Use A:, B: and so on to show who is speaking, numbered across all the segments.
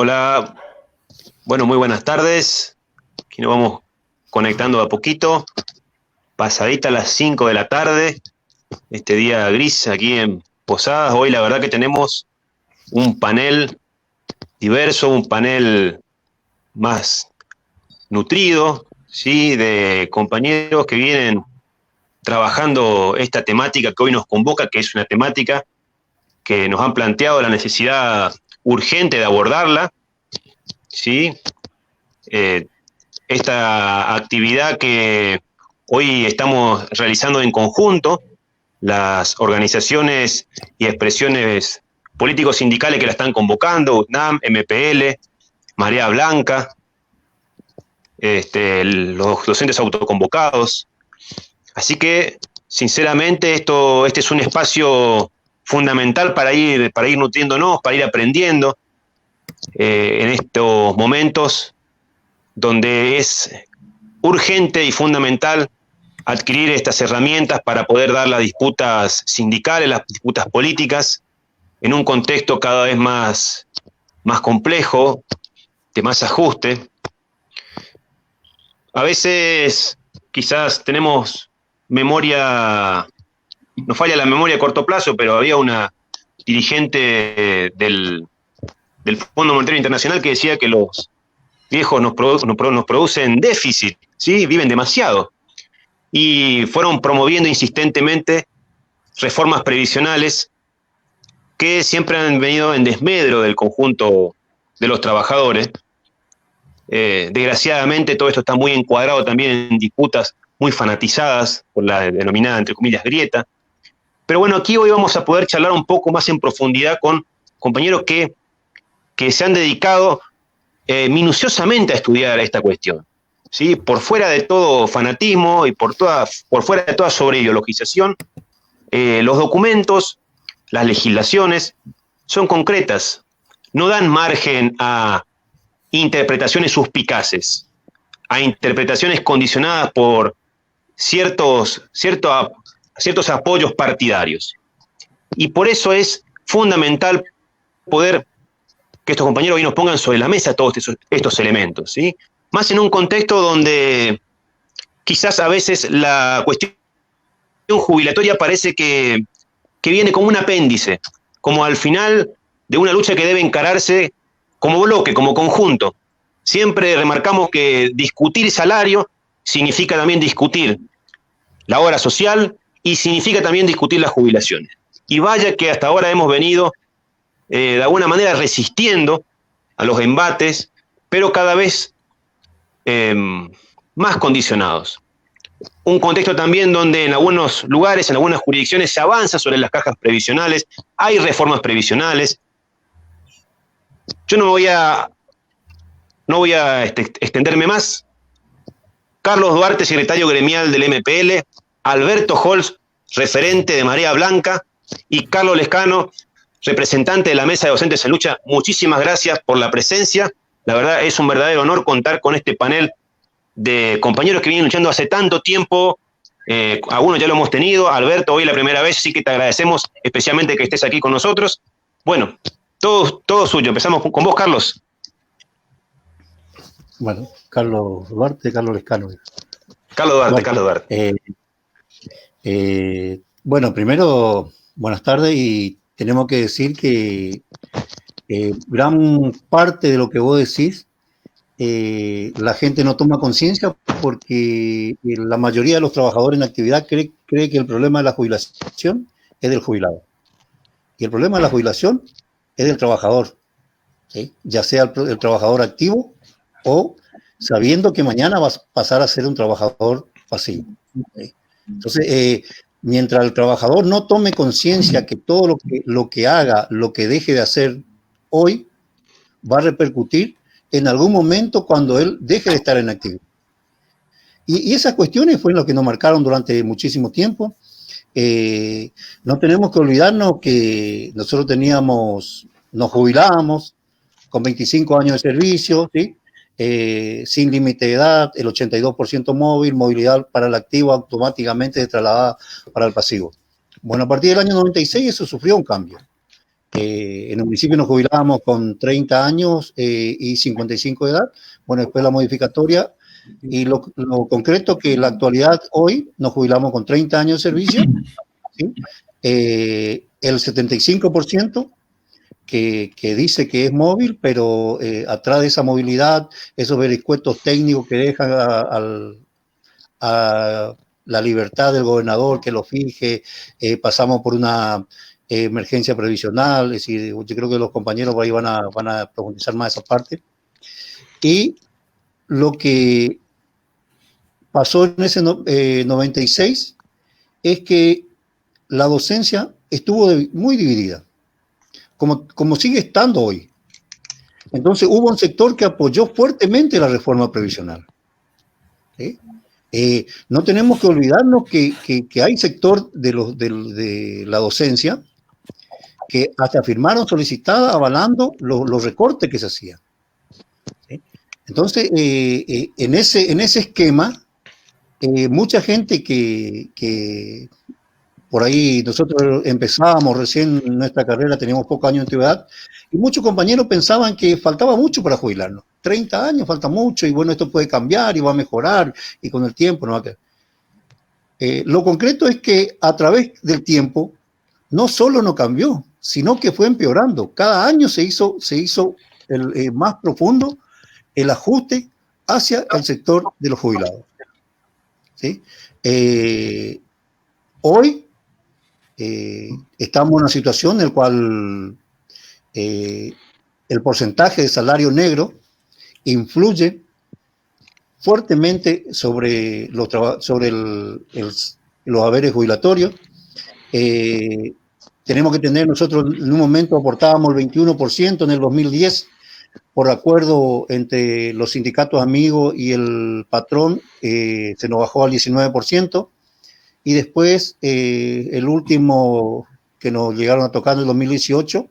A: Hola, bueno, muy buenas tardes. Aquí nos vamos conectando de a poquito. Pasadita las 5 de la tarde, este día gris aquí en Posadas. Hoy la verdad que tenemos un panel diverso, un panel más nutrido, ¿sí? De compañeros que vienen trabajando esta temática que hoy nos convoca, que es una temática que nos han planteado la necesidad urgente de abordarla, ¿sí? Eh, Esta actividad que hoy estamos realizando en conjunto, las organizaciones y expresiones políticos sindicales que la están convocando, UTNAM, MPL, Marea Blanca, los docentes autoconvocados. Así que, sinceramente, este es un espacio fundamental para ir nutriéndonos, para ir aprendiendo en estos momentos donde es urgente y fundamental adquirir estas herramientas para poder dar las disputas sindicales, las disputas políticas, en un contexto cada vez más complejo, de más ajuste. A veces quizás tenemos memoria, nos falla la memoria a corto plazo, pero había una dirigente del Fondo Monetario Internacional que decía que los viejos nos producen déficit, ¿sí? Viven demasiado. Y fueron promoviendo insistentemente reformas previsionales que siempre han venido en desmedro del conjunto de los trabajadores. Desgraciadamente todo esto está muy encuadrado también en disputas muy fanatizadas por la denominada, entre comillas, grieta. Pero bueno, aquí hoy vamos a poder charlar un poco más en profundidad con compañeros que se han dedicado minuciosamente a estudiar esta cuestión, ¿sí? Por fuera de todo fanatismo y por fuera de toda sobreideologización, los documentos, las legislaciones son concretas, no dan margen a interpretaciones suspicaces, a interpretaciones condicionadas por ciertos apoyos partidarios. Y por eso es fundamental poder que estos compañeros hoy nos pongan sobre la mesa todos estos elementos, ¿sí? Más en un contexto donde quizás a veces la cuestión jubilatoria parece que viene como un apéndice, como al final de una lucha que debe encararse como bloque, como conjunto. Siempre remarcamos que discutir salario significa también discutir la obra social y significa también discutir las jubilaciones. Y vaya que hasta ahora hemos venido de alguna manera resistiendo a los embates, pero cada vez más condicionados. Un contexto también donde en algunos lugares, en algunas jurisdicciones se avanza sobre las cajas previsionales, hay reformas previsionales. Yo no voy a extenderme más. Carlos Duarte, secretario gremial del MPL, Alberto Holz, referente de Marea Blanca, y Carlos Lescano, representante de la Mesa de Docentes en Lucha, muchísimas gracias por la presencia. La verdad es un verdadero honor contar con este panel de compañeros que vienen luchando hace tanto tiempo. Algunos ya lo hemos tenido. Alberto, hoy la primera vez, sí que te agradecemos especialmente que estés aquí con nosotros. Bueno, todo suyo. Empezamos con vos, Carlos.
B: Bueno, Carlos Duarte, Carlos Lescano.
A: Carlos Duarte.
B: Bueno, primero, buenas tardes, y tenemos que decir que gran parte de lo que vos decís, la gente no toma conciencia porque la mayoría de los trabajadores en actividad cree que el problema de la jubilación es del jubilado. Y el problema de la jubilación es del trabajador, ¿sí? Ya sea el trabajador activo o sabiendo que mañana vas a pasar a ser un trabajador pasivo, ¿sí? Entonces, mientras el trabajador no tome conciencia que todo lo que haga, lo que deje de hacer hoy, va a repercutir en algún momento cuando él deje de estar en actividad. Y esas cuestiones fueron lo que nos marcaron durante muchísimo tiempo. No tenemos que olvidarnos que nosotros nos jubilábamos con 25 años de servicio, ¿sí? Sin límite de edad, el 82% móvil, movilidad para el activo automáticamente trasladada para el pasivo. Bueno, a partir del año 96 eso sufrió un cambio. En un principio nos jubilábamos con 30 años y 55 de edad. Bueno, después la modificatoria y lo concreto que en la actualidad hoy nos jubilamos con 30 años de servicio, ¿sí? El 75% que dice que es móvil, pero atrás de esa movilidad, esos vericuetos técnicos que dejan a la libertad del gobernador que lo fije, pasamos por una emergencia previsional, es decir, yo creo que los compañeros ahí van a profundizar más esa parte. Y lo que pasó en ese 96 es que la docencia estuvo muy dividida, como sigue estando hoy. Entonces hubo un sector que apoyó fuertemente la reforma previsional. ¿Sí? No tenemos que olvidarnos que hay sector de la docencia que hasta firmaron solicitada avalando los recortes que se hacían. ¿Sí? Entonces, en ese esquema, mucha gente que por ahí nosotros empezábamos recién nuestra carrera, teníamos pocos años de antigüedad, y muchos compañeros pensaban que faltaba mucho para jubilarnos. 30 años, falta mucho, y bueno, esto puede cambiar y va a mejorar, y con el tiempo no va a quedar. Lo concreto es que a través del tiempo, no solo no cambió, sino que fue empeorando. Cada año se hizo más profundo el ajuste hacia el sector de los jubilados. ¿Sí? Hoy estamos en una situación en la cual el porcentaje de salario negro influye fuertemente sobre los haberes jubilatorios. Tenemos que tener, nosotros en un momento aportábamos el 21% en el 2010, por acuerdo entre los sindicatos amigos y el patrón, se nos bajó al 19%, y después el último que nos llegaron a tocar en el 2018,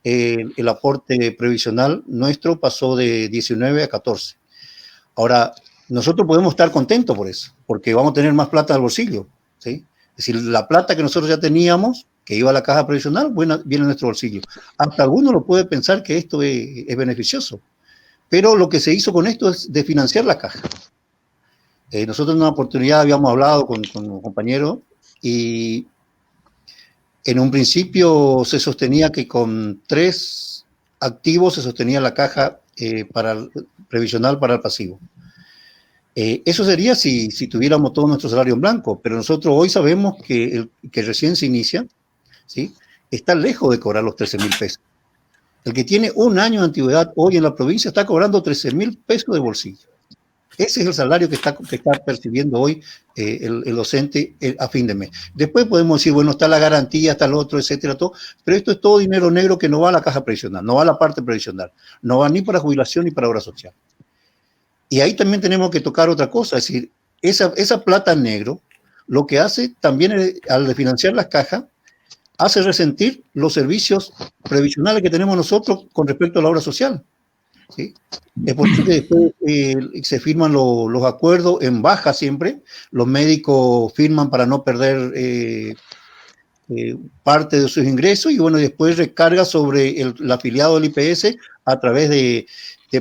B: el aporte previsional nuestro pasó de 19 a 14. Ahora, nosotros podemos estar contentos por eso, porque vamos a tener más plata al bolsillo, ¿sí? Es decir, la plata que nosotros ya teníamos, que iba a la caja previsional, viene a nuestro bolsillo. Hasta alguno lo puede pensar que esto es beneficioso, pero lo que se hizo con esto es de financiar la caja. Nosotros en una oportunidad habíamos hablado con los compañeros y en un principio se sostenía que con 3 activos se sostenía la caja previsional para el pasivo. Eso sería si tuviéramos todo nuestro salario en blanco, pero nosotros hoy sabemos que recién se inicia, ¿sí? Está lejos de cobrar los 13.000 pesos. El que tiene un año de antigüedad hoy en la provincia está cobrando 13.000 pesos de bolsillo. Ese es el salario que está percibiendo hoy el docente a fin de mes. Después podemos decir, bueno, está la garantía, está el otro, etcétera, todo, pero esto es todo dinero negro que no va a la caja previsional, no va a la parte previsional, no va ni para jubilación ni para obra social. Y ahí también tenemos que tocar otra cosa, es decir, esa plata en negro, lo que hace también al financiar las cajas, hace resentir los servicios previsionales que tenemos nosotros con respecto a la obra social. ¿Sí? Es por eso que después se firman los acuerdos en baja siempre, los médicos firman para no perder parte de sus ingresos y bueno, después recarga sobre el afiliado del IPS a través de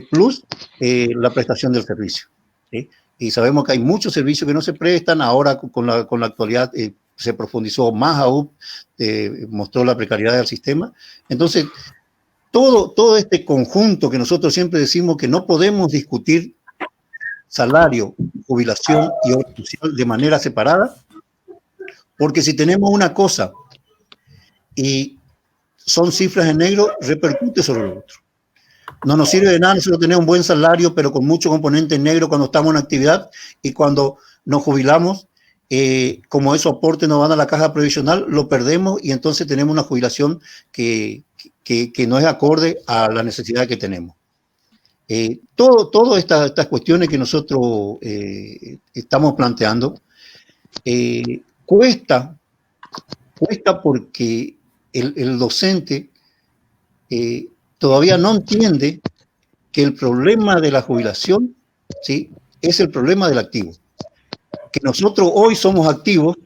B: Plus la prestación del servicio. ¿Sí? Y sabemos que hay muchos servicios que no se prestan, ahora con la actualidad se profundizó más aún, mostró la precariedad del sistema. Entonces, todo este conjunto que nosotros siempre decimos que no podemos discutir salario, jubilación y obra social de manera separada, porque si tenemos una cosa y son cifras en negro, repercute sobre lo otro. No nos sirve de nada nosotros tener un buen salario, pero con mucho componente en negro cuando estamos en actividad y cuando nos jubilamos, como esos aportes nos van a la caja previsional, lo perdemos y entonces tenemos una jubilación que no es acorde a la necesidad que tenemos. Todas estas cuestiones que nosotros estamos planteando cuesta porque el docente todavía no entiende que el problema de la jubilación, ¿sí?, es el problema del activo. Que nosotros hoy somos activos,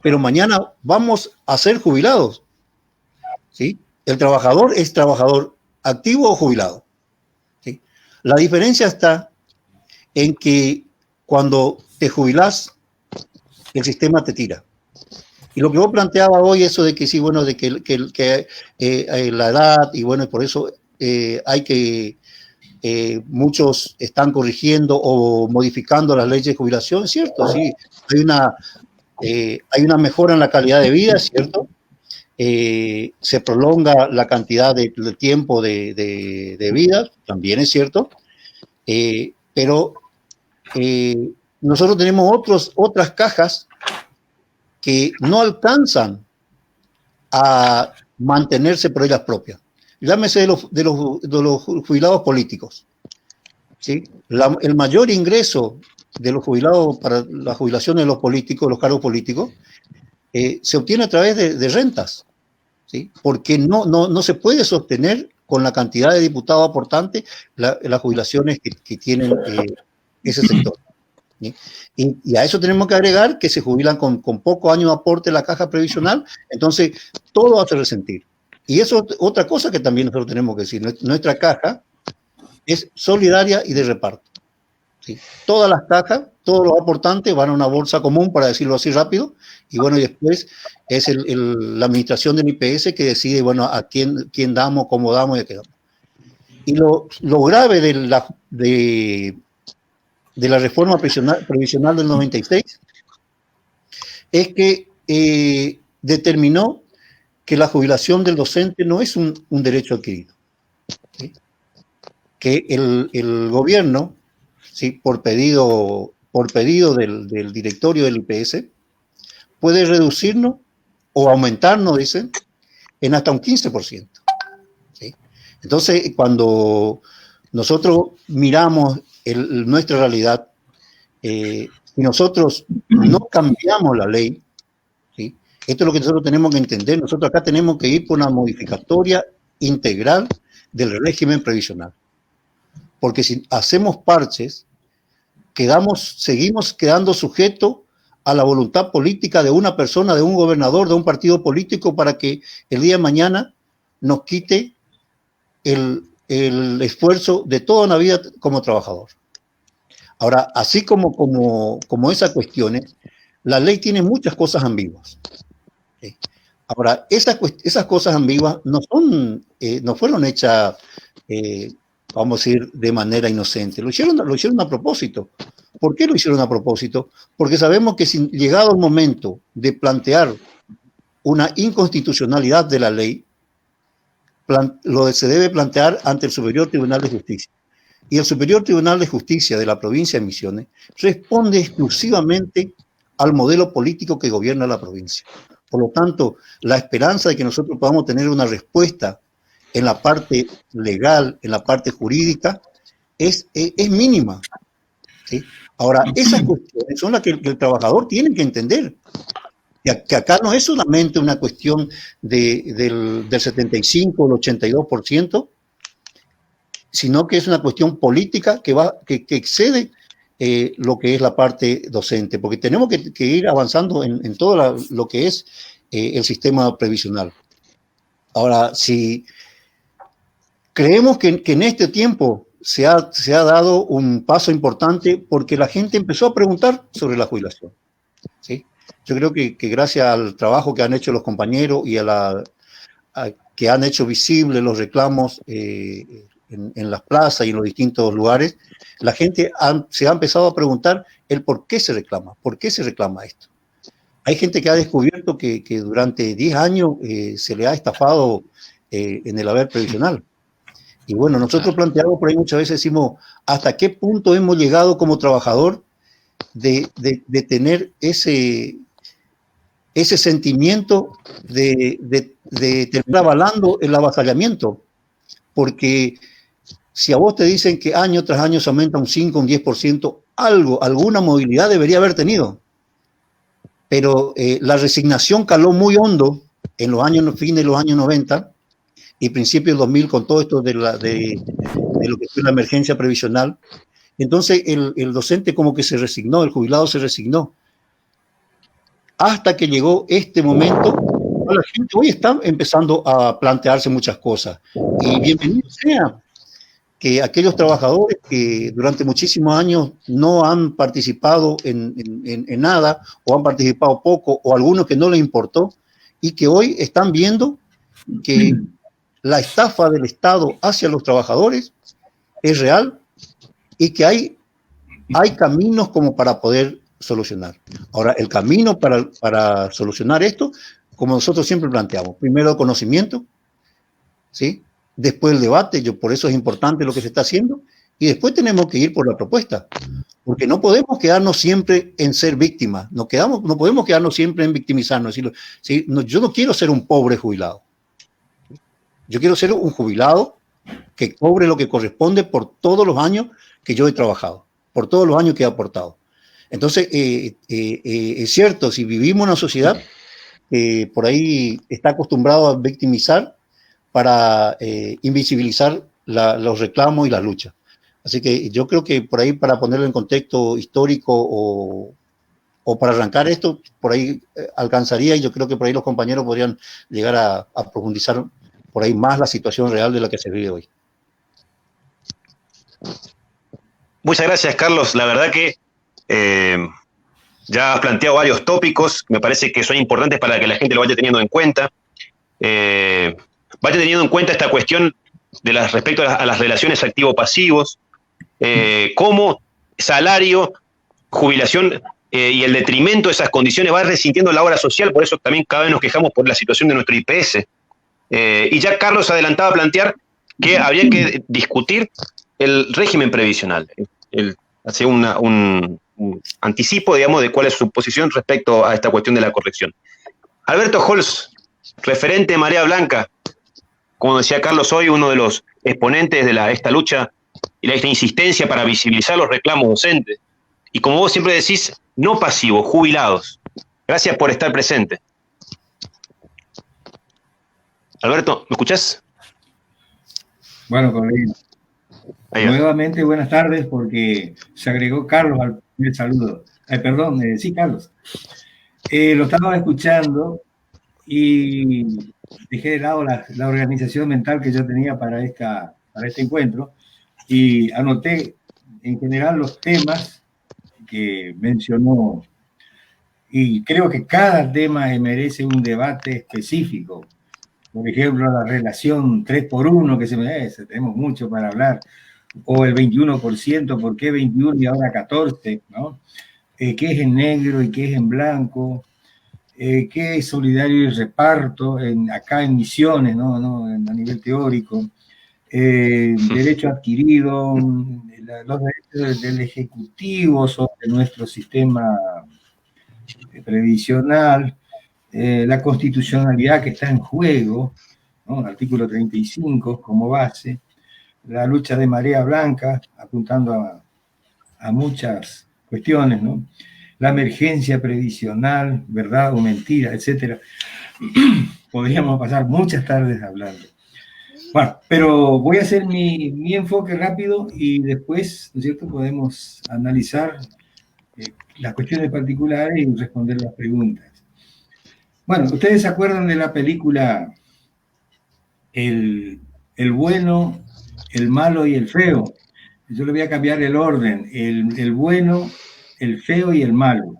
B: pero mañana vamos a ser jubilados, ¿sí? El trabajador es trabajador activo o jubilado. ¿Sí? La diferencia está en que cuando te jubilás, el sistema te tira. Y lo que vos planteaba hoy, eso de que sí, bueno, de que la edad, y bueno, por eso hay que, muchos están corrigiendo o modificando las leyes de jubilación, ¿cierto? Sí, hay una mejora en la calidad de vida, ¿cierto? Se prolonga la cantidad de tiempo de vida, también es cierto, pero nosotros tenemos otras cajas que no alcanzan a mantenerse por ellas propias. Llámese de los jubilados políticos. ¿Sí? El mayor ingreso de los jubilados para la jubilación de los políticos, los cargos políticos, se obtiene a través de rentas, ¿sí? Porque no se puede sostener con la cantidad de diputados aportantes las jubilaciones que tienen ese sector. ¿Sí? Y a eso tenemos que agregar que se jubilan con pocos años de aporte en la caja previsional, entonces todo hace resentir. Y eso es otra cosa que también nosotros tenemos que decir, nuestra caja es solidaria y de reparto. ¿Sí? Todas las cajas, todos los aportantes van a una bolsa común, para decirlo así rápido, y bueno, y después es la administración del IPS que decide, bueno, a quién damos, cómo damos y a qué damos. Y lo grave de la reforma previsional del 96 es que determinó que la jubilación del docente no es un derecho adquirido. ¿Sí? Que el gobierno, ¿sí? por pedido del directorio del IPS, puede reducirnos o aumentarnos, dicen, en hasta un 15%. ¿Sí? Entonces, cuando nosotros miramos nuestra realidad, si nosotros no cambiamos la ley, ¿sí? Esto es lo que nosotros tenemos que entender. Nosotros acá tenemos que ir por una modificatoria integral del régimen previsional. Porque si hacemos parches, seguimos quedando sujetos a la voluntad política de una persona, de un gobernador, de un partido político, para que el día de mañana nos quite el esfuerzo de toda una vida como trabajador. Ahora, así como esas cuestiones, la ley tiene muchas cosas ambiguas. ¿Sí? Ahora, esas cosas ambiguas no fueron hechas, vamos a decir, de manera inocente. Lo hicieron a propósito. ¿Por qué lo hicieron a propósito? Porque sabemos que si llegado el momento de plantear una inconstitucionalidad de la ley, se debe plantear ante el Superior Tribunal de Justicia. Y el Superior Tribunal de Justicia de la provincia de Misiones responde exclusivamente al modelo político que gobierna la provincia. Por lo tanto, la esperanza de que nosotros podamos tener una respuesta en la parte legal, en la parte jurídica, es mínima. ¿Sí? Ahora, esas cuestiones son las que el trabajador tiene que entender. Que acá no es solamente una cuestión del 75 o el 82%, sino que es una cuestión política que excede lo que es la parte docente, porque tenemos que ir avanzando en todo lo que es el sistema previsional. Ahora, si creemos que en este tiempo se ha dado un paso importante porque la gente empezó a preguntar sobre la jubilación. ¿Sí? Yo creo que gracias al trabajo que han hecho los compañeros y que han hecho visibles los reclamos en las plazas y en los distintos lugares, la gente se ha empezado a preguntar el por qué se reclama esto. Hay gente que ha descubierto que durante 10 años se le ha estafado en el haber previsional. Y bueno, nosotros planteamos por ahí muchas veces, decimos, ¿hasta qué punto hemos llegado como trabajador de tener ese sentimiento de terminar avalando el avasallamiento? Porque si a vos te dicen que año tras año se aumenta un 5, un 10%, alguna movilidad debería haber tenido. Pero la resignación caló muy hondo en los fines de los años 90 y principios del 2000 con todo esto de lo que fue la emergencia previsional. Entonces el docente como que se resignó, el jubilado se resignó. Hasta que llegó este momento cual la gente hoy está empezando a plantearse muchas cosas. Y bienvenido sea que aquellos trabajadores que durante muchísimos años no han participado en nada, o han participado poco, o algunos que no les importó, y que hoy están viendo que la estafa del Estado hacia los trabajadores es real y que hay caminos como para poder solucionar. Ahora, el camino para solucionar esto, como nosotros siempre planteamos, primero el conocimiento, ¿sí? Después el debate, por eso es importante lo que se está haciendo, y después tenemos que ir por la propuesta, porque no podemos quedarnos siempre en ser víctimas, no podemos quedarnos siempre en victimizarnos, decirlo, ¿sí? No, yo no quiero ser un pobre jubilado, yo quiero ser un jubilado que cobre lo que corresponde por todos los años que yo he trabajado, por todos los años que he aportado. Entonces, es cierto, si vivimos en una sociedad que por ahí está acostumbrado a victimizar para invisibilizar los reclamos y las luchas. Así que yo creo que por ahí, para ponerlo en contexto histórico o para arrancar esto, por ahí alcanzaría, y yo creo que por ahí los compañeros podrían llegar a profundizar por ahí más la situación real de la que se vive hoy.
A: Muchas gracias, Carlos. La verdad que ya has planteado varios tópicos, me parece que son importantes para que la gente lo vaya teniendo en cuenta. Vaya teniendo en cuenta esta cuestión respecto a las relaciones activo-pasivos, cómo salario, jubilación y el detrimento de esas condiciones va resintiendo la obra social. Por eso también cada vez nos quejamos por la situación de nuestro IPS. Y ya Carlos adelantaba a plantear que habría que discutir el régimen previsional. Hace un anticipo, digamos, de cuál es su posición respecto a esta cuestión de la corrección. Alberto Holz, referente de Marea Blanca, como decía Carlos hoy, uno de los exponentes de esta lucha y esta insistencia para visibilizar los reclamos docentes. Y como vos siempre decís, no pasivos, jubilados. Gracias por estar presente. Alberto, ¿me escuchás?
C: Bueno, nuevamente buenas tardes, porque se agregó Carlos al primer saludo. Perdón, sí, Carlos. Lo estaba escuchando y dejé de lado la organización mental que yo tenía para este encuentro y anoté en general los temas que mencionó, y creo que cada tema merece un debate específico. Por ejemplo, la relación 3x1 que se merece, tenemos mucho para hablar, o el 21%, ¿por qué 21 y ahora 14? ¿No? ¿Qué es en negro y qué es en blanco? ¿Qué es solidario y reparto acá en Misiones, ¿no? A nivel teórico? Derecho adquirido, los derechos del Ejecutivo sobre nuestro sistema previsional, la constitucionalidad que está en juego, ¿no? Artículo 35 como base, la lucha de Marea Blanca, apuntando a muchas cuestiones, ¿no? La emergencia previsional, verdad o mentira, etcétera. Podríamos pasar muchas tardes hablando. Bueno, pero voy a hacer mi enfoque rápido y después, ¿no es cierto?, podemos analizar las cuestiones particulares y responder las preguntas. Bueno, ¿ustedes se acuerdan de la película El bueno, el malo y el feo? Yo le voy a cambiar el orden, el bueno, el feo y el malo,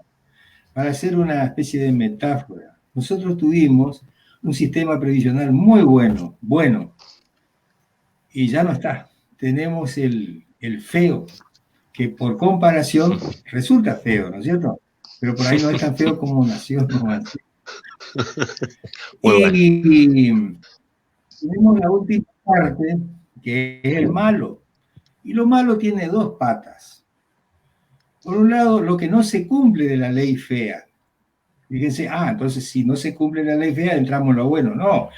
C: para hacer una especie de metáfora. Nosotros tuvimos un sistema previsional muy bueno, y ya no está. Tenemos el feo, que por comparación resulta feo, ¿no es cierto? Pero por ahí no es tan feo como nació. Y tenemos la última parte, que es el malo. Y lo malo tiene dos patas. Por un lado, lo que no se cumple de la ley fea. Fíjense, entonces si no se cumple la ley fea, entramos en lo bueno. No,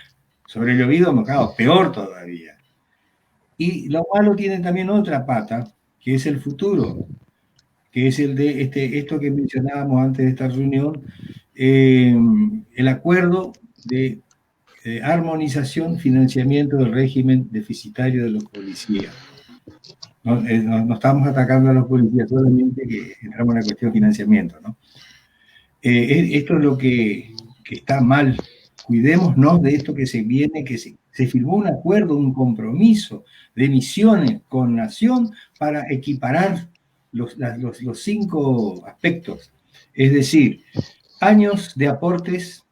C: sobre el llovido mojado, peor todavía. Y lo malo tiene también otra pata, que es el futuro, que es el de esto que mencionábamos antes de esta reunión, el acuerdo de armonización, financiamiento del régimen deficitario de los policías. No estamos atacando a los policías, solamente que entramos en la cuestión de financiamiento, ¿no? Esto es lo que está mal cuidémonos de esto que se viene, que se firmó un acuerdo, un compromiso de misiones con Nación para equiparar los 5 aspectos. Es decir, años de aportes,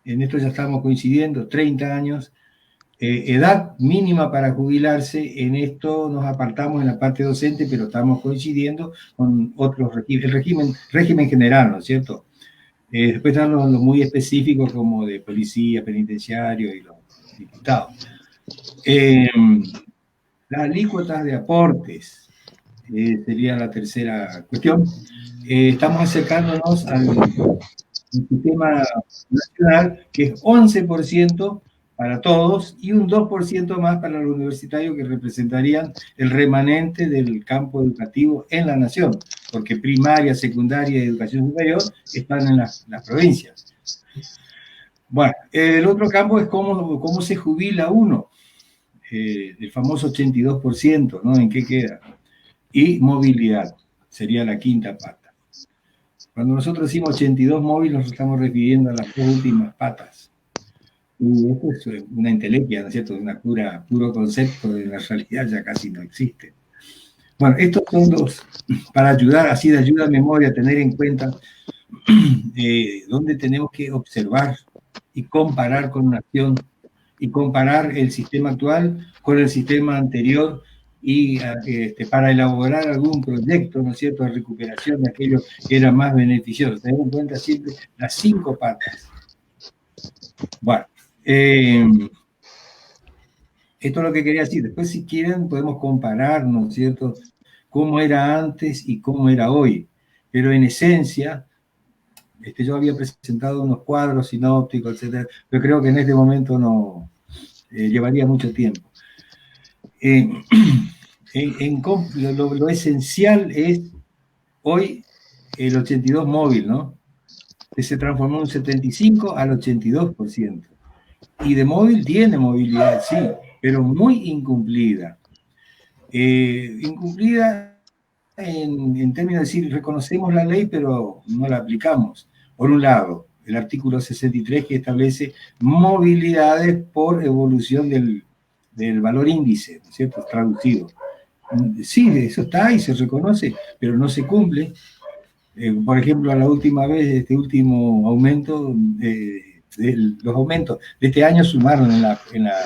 C: en esto ya estamos coincidiendo, 30 años, edad mínima para jubilarse, en esto nos apartamos en la parte docente, pero estamos coincidiendo con otros regímenes, el régimen general, ¿no es cierto? Después están los muy específicos como de policía, penitenciario y los diputados. Las alícuotas de aportes sería la tercera cuestión. Estamos acercándonos al sistema nacional, que es 11% para todos y un 2% más para los universitarios, que representarían el remanente del campo educativo en la nación, porque primaria, secundaria y educación superior están en las provincias. Bueno, el otro campo es cómo se jubila uno, el famoso 82%, ¿no? ¿En qué queda? Y movilidad, sería la quinta pata. Cuando nosotros decimos 82 móvil, nos estamos refiriendo a las 2 últimas patas. Y esto es una entelequia, ¿no es cierto? Puro concepto, en la realidad ya casi no existe. Bueno, estos son los, para ayudar, así de ayuda a memoria, tener en cuenta dónde tenemos que observar y comparar con Nación, y comparar el sistema actual con el sistema anterior, y para elaborar algún proyecto, ¿no es cierto?, de recuperación de aquello que era más beneficioso. Tener en cuenta siempre las 5 patas. Bueno, esto es lo que quería decir. Después, si quieren, podemos comparar, ¿no es cierto?, cómo era antes y cómo era hoy. Pero en esencia, yo había presentado unos cuadros sinópticos, etc., pero creo que en este momento no llevaría mucho tiempo. Lo esencial es hoy el 82 móvil, ¿no? Que se transformó en un 75 al 82%. Y de móvil tiene movilidad, sí, pero muy incumplida. Incumplida en términos de decir, reconocemos la ley, pero no la aplicamos. Por un lado, el artículo 63, que establece movilidades por evolución del valor índice, ¿no es cierto?, traducido. Sí, eso está y se reconoce, pero no se cumple. Por ejemplo, a la última vez, este último aumento, los aumentos de este año sumaron en la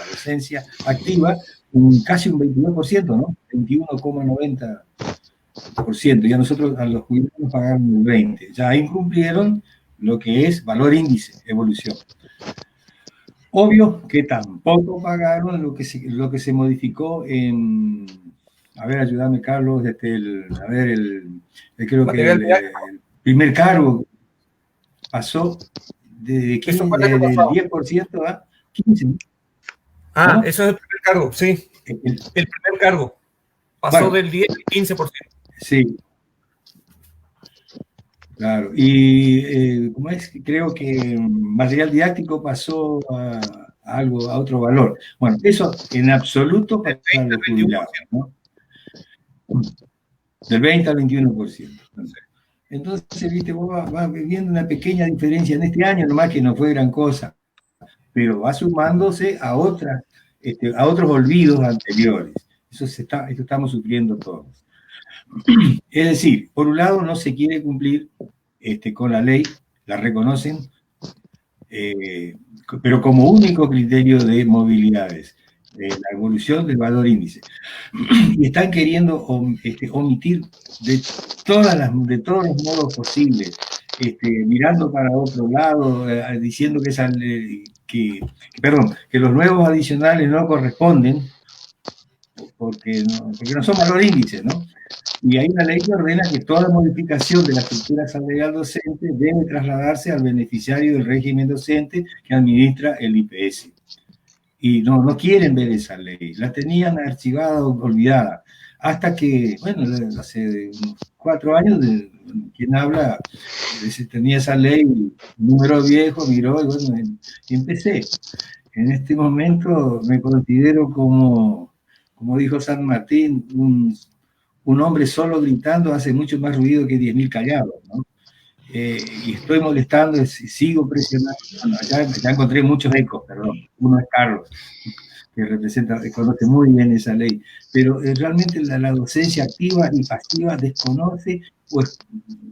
C: docencia activa casi un 22%, ¿no? 21,90%. Y a nosotros, a los jubilados, nos pagaron el 20%. Ya incumplieron lo que es valor índice, evolución. Obvio que tampoco pagaron lo que se modificó en... A ver, ayúdame, Carlos, creo que el primer cargo pasó del 10% a 15%.
D: Ah, ¿no? Eso es el primer cargo, sí. El primer cargo pasó del 10 al 15%.
C: Sí. Claro. Y ¿cómo es? Creo que material didáctico pasó a otro valor. Bueno, eso en absoluto para los jubilados, ¿no? Del 20 al 21%. Entonces, viste, vos vas viendo una pequeña diferencia en este año, nomás que no fue gran cosa, pero va sumándose a otros olvidos anteriores. Esto estamos sufriendo todos. Es decir, por un lado no se quiere cumplir con la ley, la reconocen, pero como único criterio de movilidades, la evolución del valor índice. Y están queriendo omitir de todos los modos posibles, mirando para otro lado, diciendo que los nuevos adicionales no corresponden, porque no son valor índice, ¿no? Y hay una ley que ordena que toda modificación de la estructura salarial docente debe trasladarse al beneficiario del régimen docente que administra el IPS. Y no quieren ver esa ley, la tenían archivada o olvidada, hasta que, bueno, hace unos 4 años, quien habla, tenía esa ley, número viejo, miró y bueno, y empecé. En este momento me considero como dijo San Martín, un hombre solo gritando hace mucho más ruido que 10.000 callados, ¿no? y estoy molestando, sigo presionando. Bueno, ya encontré muchos ecos, perdón. Uno es Carlos, que conoce muy bien esa ley, pero realmente la docencia activa y pasiva desconoce pues,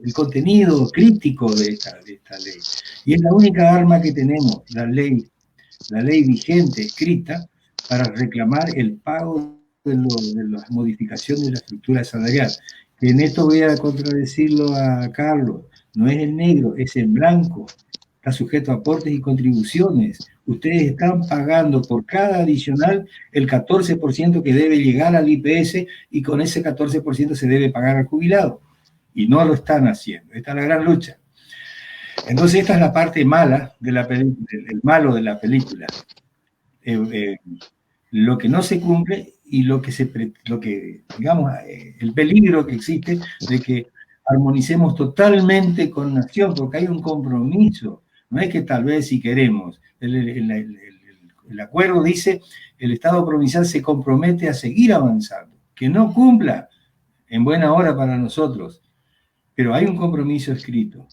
C: el contenido crítico de esta ley. Y es la única arma que tenemos, la ley vigente, escrita, para reclamar el pago de las modificaciones de la estructura salarial. Que en esto voy a contradecirlo a Carlos, no es el negro, es el blanco. Está sujeto a aportes y contribuciones. Ustedes están pagando por cada adicional el 14% que debe llegar al IPS y con ese 14% se debe pagar al jubilado. Y no lo están haciendo. Esta es la gran lucha. Entonces esta es la parte mala de la película, el malo de la película. Lo que no se cumple y digamos, el peligro que existe de que armonicemos totalmente con nación, porque hay un compromiso. No es que tal vez si queremos. El acuerdo dice, el Estado provincial se compromete a seguir avanzando. Que no cumpla, en buena hora para nosotros. Pero hay un compromiso escrito.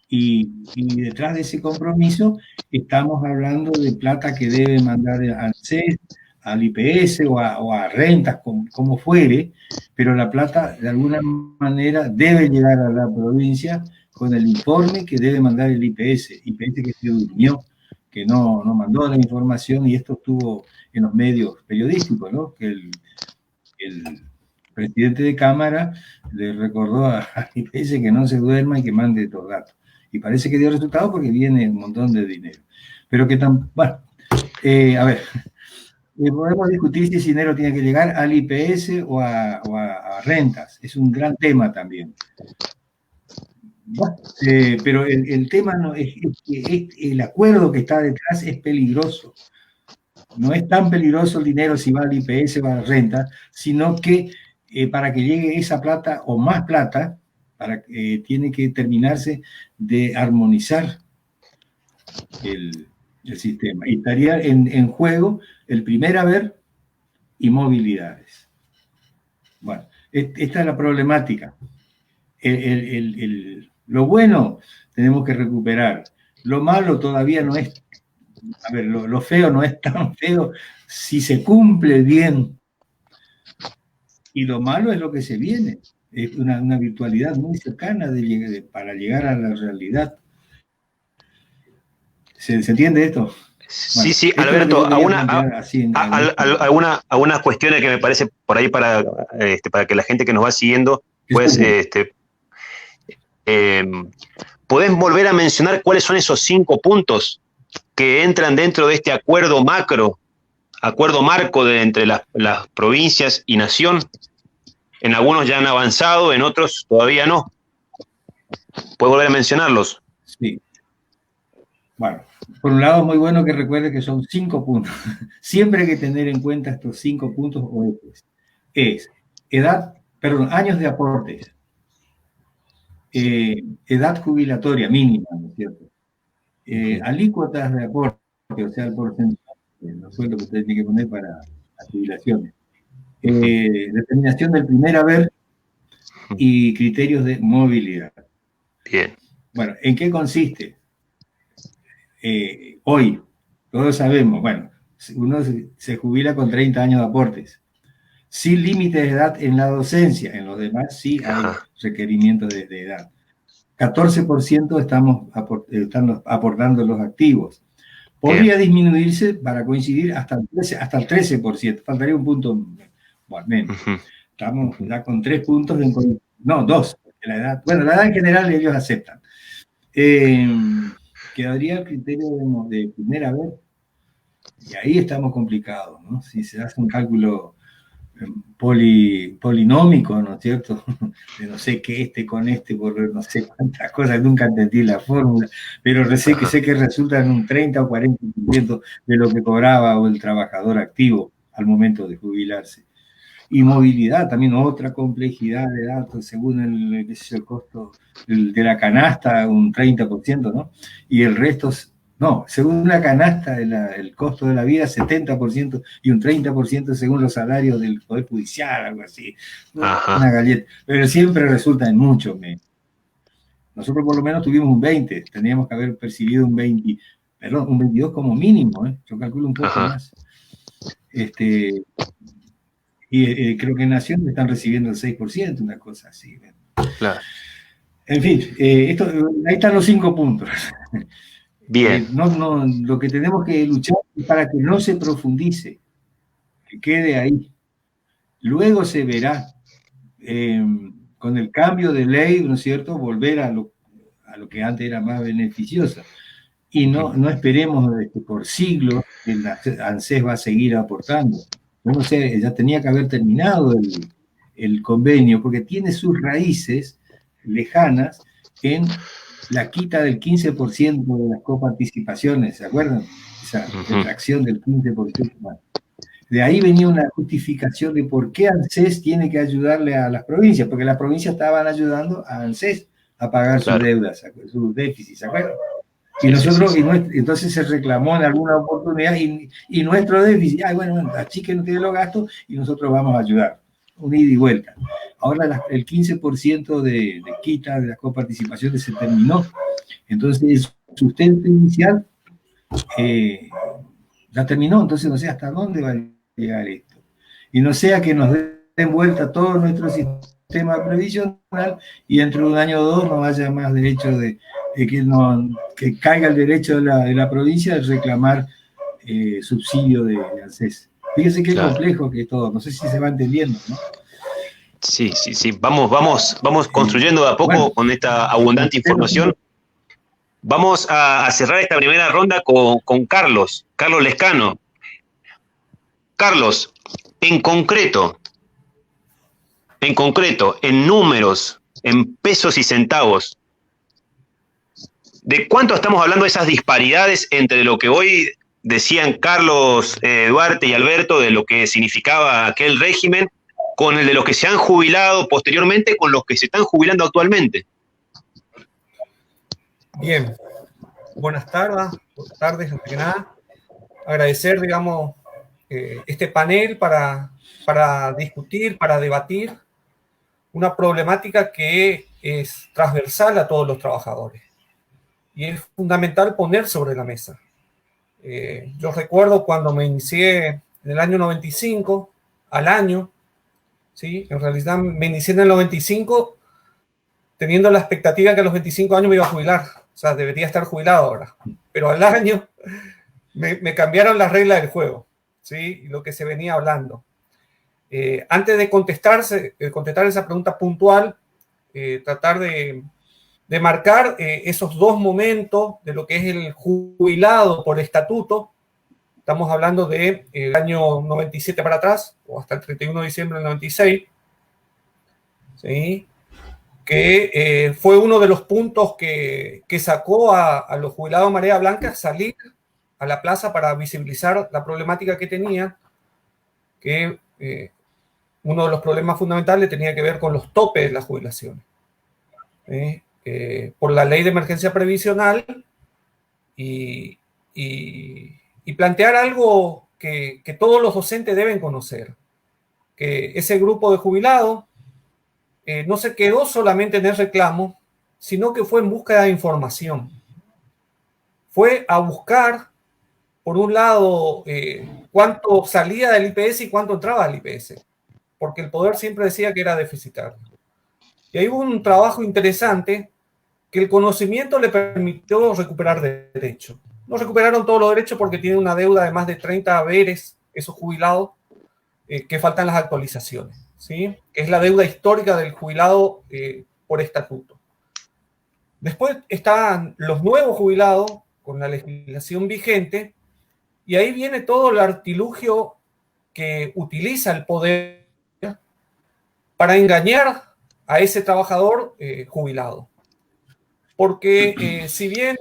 C: Y detrás de ese compromiso estamos hablando de plata que debe mandar al CES, al IPS o a rentas, como fuere, pero la plata de alguna manera debe llegar a la provincia con el informe que debe mandar el IPS que se durmió, que no mandó la información, y esto estuvo en los medios periodísticos, ¿no? Que el presidente de Cámara le recordó al IPS que no se duerma y que mande estos datos. Y parece que dio resultado porque viene un montón de dinero. Pero que bueno, a ver, podemos discutir si ese dinero tiene que llegar al IPS o a rentas. Es un gran tema también. Bueno, pero el tema no es que el acuerdo que está detrás es peligroso. No es tan peligroso el dinero si va al IPS o a la renta, sino que para que llegue esa plata o más plata, tiene que terminarse de armonizar el sistema. Y estaría en juego el primer haber y movilidades. Bueno, esta es la problemática. Lo bueno tenemos que recuperar. Lo malo todavía no es... A ver, lo feo no es tan feo si se cumple bien. Y lo malo es lo que se viene. Es una virtualidad muy cercana para llegar a la realidad. ¿Se entiende esto?
A: Sí, sí, Alberto, algunas cuestiones que me parece por ahí para que la gente que nos va siguiendo, pues, ¿podés volver a mencionar cuáles son esos 5 puntos que entran dentro de este acuerdo marco entre las provincias y nación? En algunos ya han avanzado, en otros todavía no. ¿Puedes volver a mencionarlos?
C: Sí. Bueno, por un lado, muy bueno que recuerde que son 5 puntos. Siempre hay que tener en cuenta estos 5 puntos o ejes. Es años de aportes, edad jubilatoria mínima, ¿no es cierto? Alícuotas de aporte, o sea, el porcentaje, no sé lo que usted tiene que poner para las jubilaciones. Determinación del primer haber y criterios de movilidad.
A: Bien.
C: Bueno, ¿en qué consiste? Hoy, todos sabemos, bueno, uno se jubila con 30 años de aportes, sin límite de edad en la docencia, en los demás sí hay requerimientos de edad. 14% están aportando los activos. Podría disminuirse para coincidir hasta el 13%, faltaría un punto, bueno, menos. Estamos ya con 3 puntos, no, 2, la edad en general ellos aceptan. Quedaría el criterio de primera vez, y ahí estamos complicados, ¿no? Si se hace un cálculo polinómico, ¿no es cierto? De no sé qué con por no sé cuántas cosas, nunca entendí la fórmula, pero sé que resulta en un 30 o 40% de lo que cobraba el trabajador activo al momento de jubilarse. Y movilidad, también otra complejidad de datos, según el costo de la canasta, un 30%, ¿no? Y el resto, no, según la canasta, el costo de la vida, 70% y un 30% según los salarios del Poder Judicial, algo así. Una galleta. Pero siempre resulta en mucho menos. Nosotros por lo menos tuvimos un 20, tendríamos que haber percibido un 20, perdón, un 22 como mínimo, yo calculo un poco más. Y creo que en Nación están recibiendo el 6%, una cosa así.
A: Claro.
C: En fin, ahí están los 5 puntos.
A: Bien.
C: Lo que tenemos que luchar es para que no se profundice, que quede ahí. Luego se verá, con el cambio de ley, ¿no es cierto?, volver a lo que antes era más beneficioso. Y no esperemos por siglos que la ANSES va a seguir aportando. No sé, ya tenía que haber terminado el convenio, porque tiene sus raíces lejanas en la quita del 15% de las coparticipaciones, ¿se acuerdan? Esa retracción del 15%. De ahí venía una justificación de por qué ANSES tiene que ayudarle a las provincias, porque las provincias estaban ayudando a ANSES a pagar sus deudas, sus déficits, ¿se acuerdan? Y nosotros, entonces se reclamó en alguna oportunidad y nuestro déficit, bueno, achiquen ustedes los gastos y nosotros vamos a ayudar. Un ida y vuelta. Ahora el 15% de quita de las coparticipaciones se terminó. Entonces el sustento inicial ya terminó, entonces no sé hasta dónde va a llegar esto. Y no sea que nos den vuelta todo nuestro sistema previsional y dentro de un año o dos no haya más derecho que caiga el derecho de la provincia de reclamar subsidio de ANSES. Fíjense qué complejo que es todo, no sé si se va entendiendo, ¿no?
A: Sí. Vamos construyendo de a poco con esta abundante información. Vamos a cerrar esta primera ronda con Carlos Lescano. Carlos, en concreto, en números, en pesos y centavos, ¿de cuánto estamos hablando de esas disparidades entre lo que hoy decían Carlos, Duarte y Alberto de lo que significaba aquel régimen con el de los que se han jubilado posteriormente con los que se están jubilando actualmente?
D: Bien, buenas tardes, antes que nada. Agradecer, digamos, este panel para discutir, para debatir una problemática que es transversal a todos los trabajadores. Y es fundamental poner sobre la mesa. Yo recuerdo cuando me inicié en el año 95, al año, ¿sí? En realidad me inicié en el 95 teniendo la expectativa que a los 25 años me iba a jubilar. O sea, debería estar jubilado ahora. Pero al año me cambiaron las reglas del juego, ¿sí? Lo que se venía hablando. Antes de contestar esa pregunta puntual, tratar de marcar esos dos momentos de lo que es el jubilado por estatuto. Estamos hablando del año 97 para atrás, o hasta el 31 de diciembre del 96, ¿sí? Que fue uno de los puntos que sacó a los jubilados Marea Blanca salir a la plaza para visibilizar la problemática que tenía, que uno de los problemas fundamentales tenía que ver con los topes de las jubilaciones. Por la ley de emergencia previsional y plantear algo que todos los docentes deben conocer, que ese grupo de jubilados no se quedó solamente en el reclamo, sino que fue en búsqueda de información. Fue a buscar, por un lado, cuánto salía del IPS y cuánto entraba al IPS, porque el poder siempre decía que era deficitario. Y ahí hubo un trabajo interesante que el conocimiento le permitió recuperar derechos. No recuperaron todos los derechos porque tienen una deuda de más de 30 haberes, esos jubilados, que faltan las actualizaciones, ¿sí? Que es la deuda histórica del jubilado por estatuto. Después están los nuevos jubilados con la legislación vigente y ahí viene todo el artilugio que utiliza el poder para engañar a ese trabajador jubilado. Porque si bien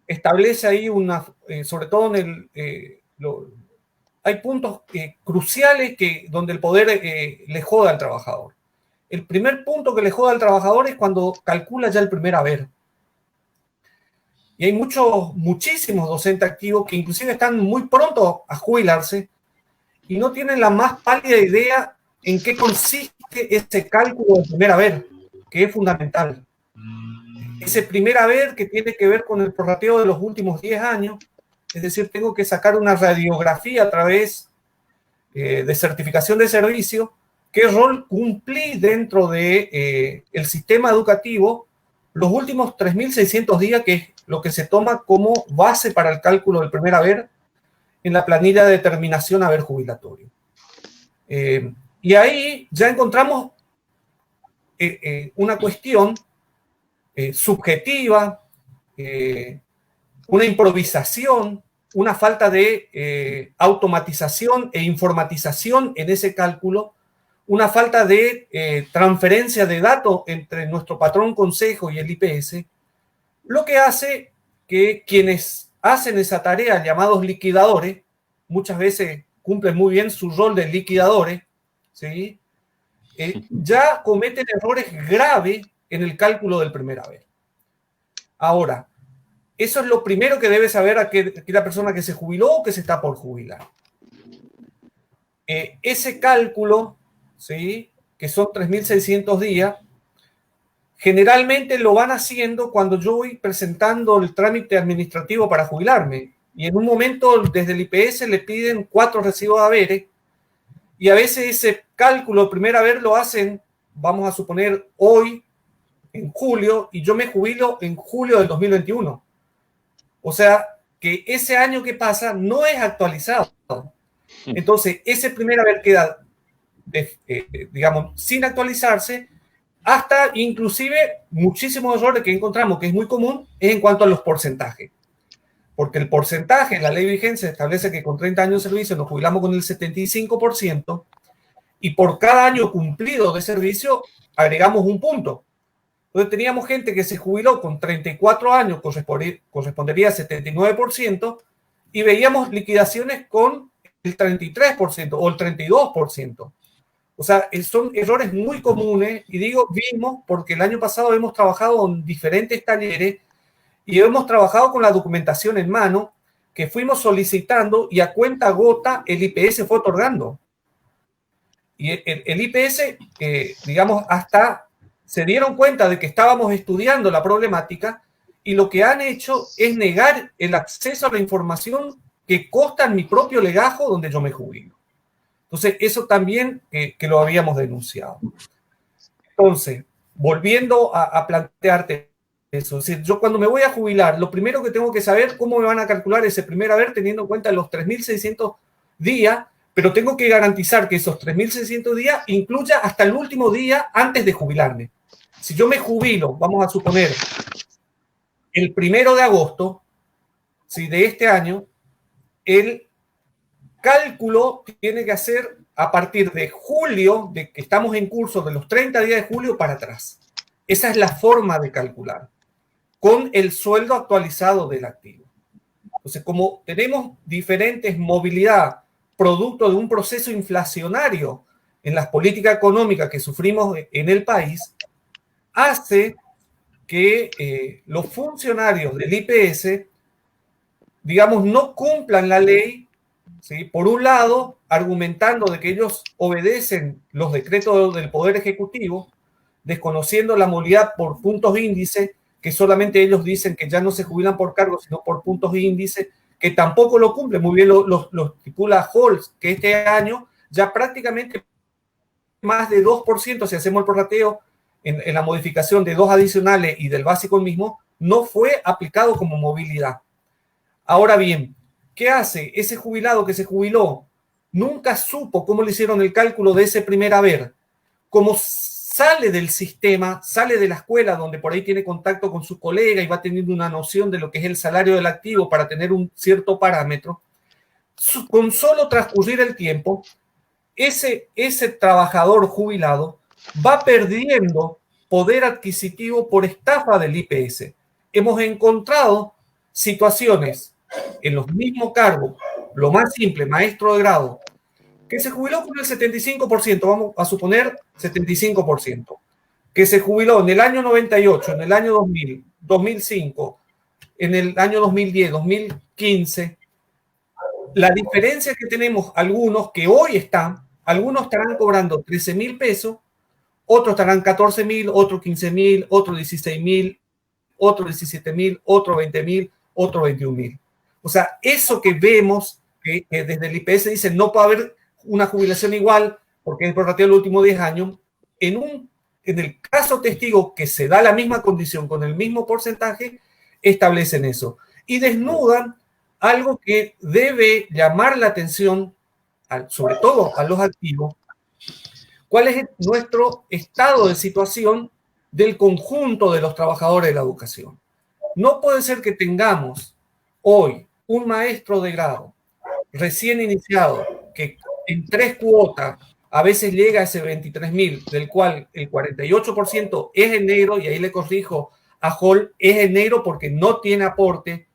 D: establece ahí sobre todo hay puntos cruciales donde el poder le joda al trabajador. El primer punto que le joda al trabajador es cuando calcula ya el primer haber. Y hay muchísimos docentes activos que inclusive están muy pronto a jubilarse y no tienen la más pálida idea en qué consiste ese cálculo del primer haber, que es fundamental. ese primer haber que tiene que ver con el prorrateo de los últimos 10 años, es decir, tengo que sacar una radiografía a través de certificación de servicio, qué rol cumplí dentro de el sistema educativo los últimos 3.600 días, que es lo que se toma como base para el cálculo del primer haber en la planilla de determinación haber jubilatorio. Y ahí ya encontramos una cuestión subjetiva, una improvisación, una falta de automatización e informatización en ese cálculo, una falta de transferencia de datos entre nuestro patrón consejo y el IPS, lo que hace que quienes hacen esa tarea, llamados liquidadores, muchas veces cumplen muy bien su rol de liquidadores, ¿sí? Ya cometen errores graves en el cálculo del primer haber. Ahora, eso es lo primero que debe saber aquella persona que se jubiló o que se está por jubilar. Ese cálculo, ¿sí?, que son 3.600 días, generalmente lo van haciendo cuando yo voy presentando el trámite administrativo para jubilarme. Y en un momento desde el IPS le piden 4 recibos de haberes, y a veces ese cálculo, el primer haber, lo hacen, vamos a suponer, hoy, en julio, y yo me jubilo en julio del 2021. O sea, que ese año que pasa no es actualizado. Entonces, ese primer haber queda, digamos, sin actualizarse, hasta inclusive muchísimos errores que encontramos, que es muy común, es en cuanto a los porcentajes. Porque el porcentaje, la ley de vigencia establece que con 30 años de servicio nos jubilamos con el 75%, y por cada año cumplido de servicio agregamos un punto. Entonces teníamos gente que se jubiló con 34 años, correspondería al 79%, y veíamos liquidaciones con el 33% o el 32%. O sea, son errores muy comunes, y digo vimos porque el año pasado hemos trabajado en diferentes talleres y hemos trabajado con la documentación en mano que fuimos solicitando, y a cuenta gota el IPS fue otorgando. Y el IPS, digamos, hasta se dieron cuenta de que estábamos estudiando la problemática, y lo que han hecho es negar el acceso a la información que consta en mi propio legajo donde yo me jubilo. Entonces, eso también que lo habíamos denunciado. Entonces, volviendo a plantearte eso, es decir, yo cuando me voy a jubilar, lo primero que tengo que saber cómo me van a calcular ese primer haber teniendo en cuenta los 3.600 días, pero tengo que garantizar que esos 3.600 días incluya hasta el último día antes de jubilarme. Si yo me jubilo, vamos a suponer, el 1 de agosto, ¿sí?, de este año, el cálculo tiene que hacer a partir de julio, de que estamos en curso, de los 30 días de julio para atrás. Esa es la forma de calcular, con el sueldo actualizado del activo. Entonces, como tenemos diferentes movilidad, producto de un proceso inflacionario en las políticas económicas que sufrimos en el país, hace que los funcionarios del IPS, digamos, no cumplan la ley, ¿sí?, por un lado, argumentando de que ellos obedecen los decretos del Poder Ejecutivo, desconociendo la movilidad por puntos índice, que solamente ellos dicen que ya no se jubilan por cargo, sino por puntos índice, que tampoco lo cumplen. Muy bien lo estipula Holz, que este año ya prácticamente más de 2%, si hacemos el prorrateo en la modificación de 2 adicionales y del básico mismo, no fue aplicado como movilidad. Ahora bien, ¿qué hace? Ese jubilado que se jubiló nunca supo cómo le hicieron el cálculo de ese primer haber. Como sale del sistema, sale de la escuela donde por ahí tiene contacto con su colega y va teniendo una noción de lo que es el salario del activo para tener un cierto parámetro, con solo transcurrir el tiempo, ese trabajador jubilado va perdiendo poder adquisitivo por estafa del IPS. Hemos encontrado situaciones en los mismos cargos, lo más simple, maestro de grado, que se jubiló con el 75%, vamos a suponer 75%, que se jubiló en el año 98, en el año 2000, 2005, en el año 2010, 2015. La diferencia que tenemos algunos que hoy algunos estarán cobrando 13.000 pesos, otros estarán 14.000, otros 15.000, otros 16.000, otro 17.000, otro 20.000, otro 21.000. O sea, eso que vemos, que desde el IPS dicen no puede haber una jubilación igual porque es prorrateado los últimos 10 años, en el caso testigo que se da la misma condición con el mismo porcentaje, establecen eso. Y desnudan algo que debe llamar la atención, sobre todo a los activos, cuál es nuestro estado de situación del conjunto de los trabajadores de la educación. No puede ser que tengamos hoy un maestro de grado recién iniciado que en 3 cuotas a veces llega a ese 23.000, del cual el 48% es en negro, y ahí le corrijo a Hall, es en negro porque no tiene aporte,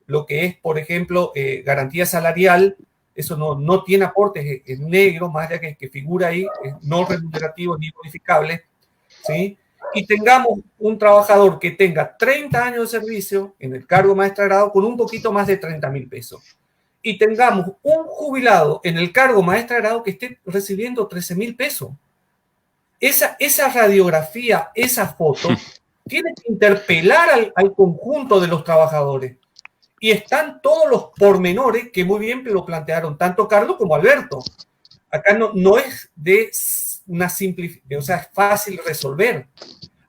D: lo que es, por ejemplo, garantía salarial, eso no tiene aporte, es negro, más allá que figura ahí, es no remunerativo ni bonificable, ¿sí? Y tengamos un trabajador que tenga 30 años de servicio en el cargo maestra de grado con un poquito más de 30.000 pesos. Y tengamos un jubilado en el cargo maestra de grado que esté recibiendo 13.000 pesos. Esa radiografía, esa foto, tiene que interpelar al conjunto de los trabajadores. Y están todos los pormenores que muy bien lo plantearon tanto Carlos como Alberto. Acá no es de una simplificación, o sea, es fácil resolver.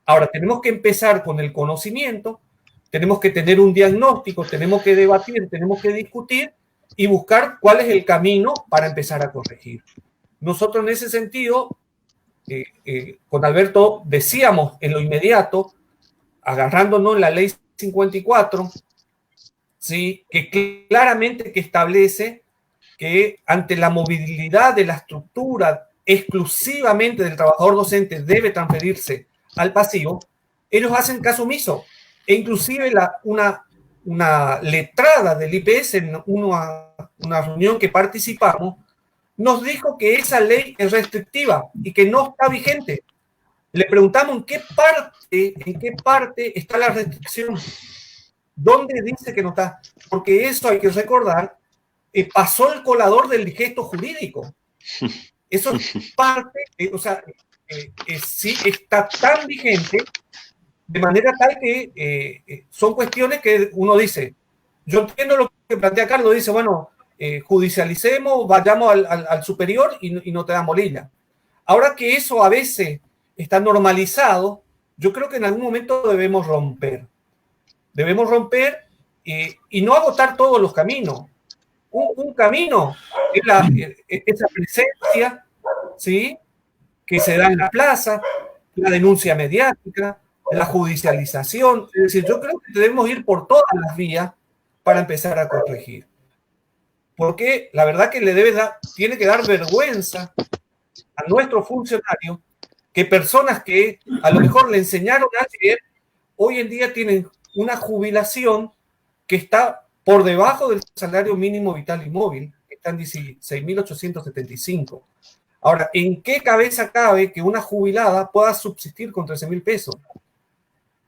D: Ahora, tenemos que empezar con el conocimiento, tenemos que tener un diagnóstico, tenemos que debatir, tenemos que discutir y buscar cuál es el camino para empezar a corregir. Nosotros en ese sentido, con Alberto decíamos en lo inmediato, agarrándonos la ley 54, ¿sí?, que claramente que establece que ante la movilidad de la estructura exclusivamente del trabajador docente debe transferirse al pasivo, ellos hacen caso omiso. E inclusive una letrada del IPS en una reunión que participamos nos dijo que esa ley es restrictiva y que no está vigente. Le preguntamos en qué parte está la restricción. ¿Dónde dice que no está? Porque eso hay que recordar, pasó el colador del gesto jurídico. Eso es parte, o sea, sí está tan vigente, de manera tal que son cuestiones que uno dice, yo entiendo lo que plantea Carlos, dice, bueno, judicialicemos, vayamos al superior y no te dan bolilla. Ahora que eso a veces está normalizado, yo creo que en algún momento debemos romper. Debemos romper y no agotar todos los caminos. Un camino es esa presencia, ¿sí?, que se da en la plaza, la denuncia mediática, la judicialización. Es decir, yo creo que debemos ir por todas las vías para empezar a corregir. Porque la verdad que tiene que dar vergüenza a nuestros funcionarios que personas que a lo mejor le enseñaron a leer, hoy en día tienen una jubilación que está por debajo del salario mínimo vital y móvil, que está en 16.875. Ahora, ¿en qué cabeza cabe que una jubilada pueda subsistir con 13.000 pesos?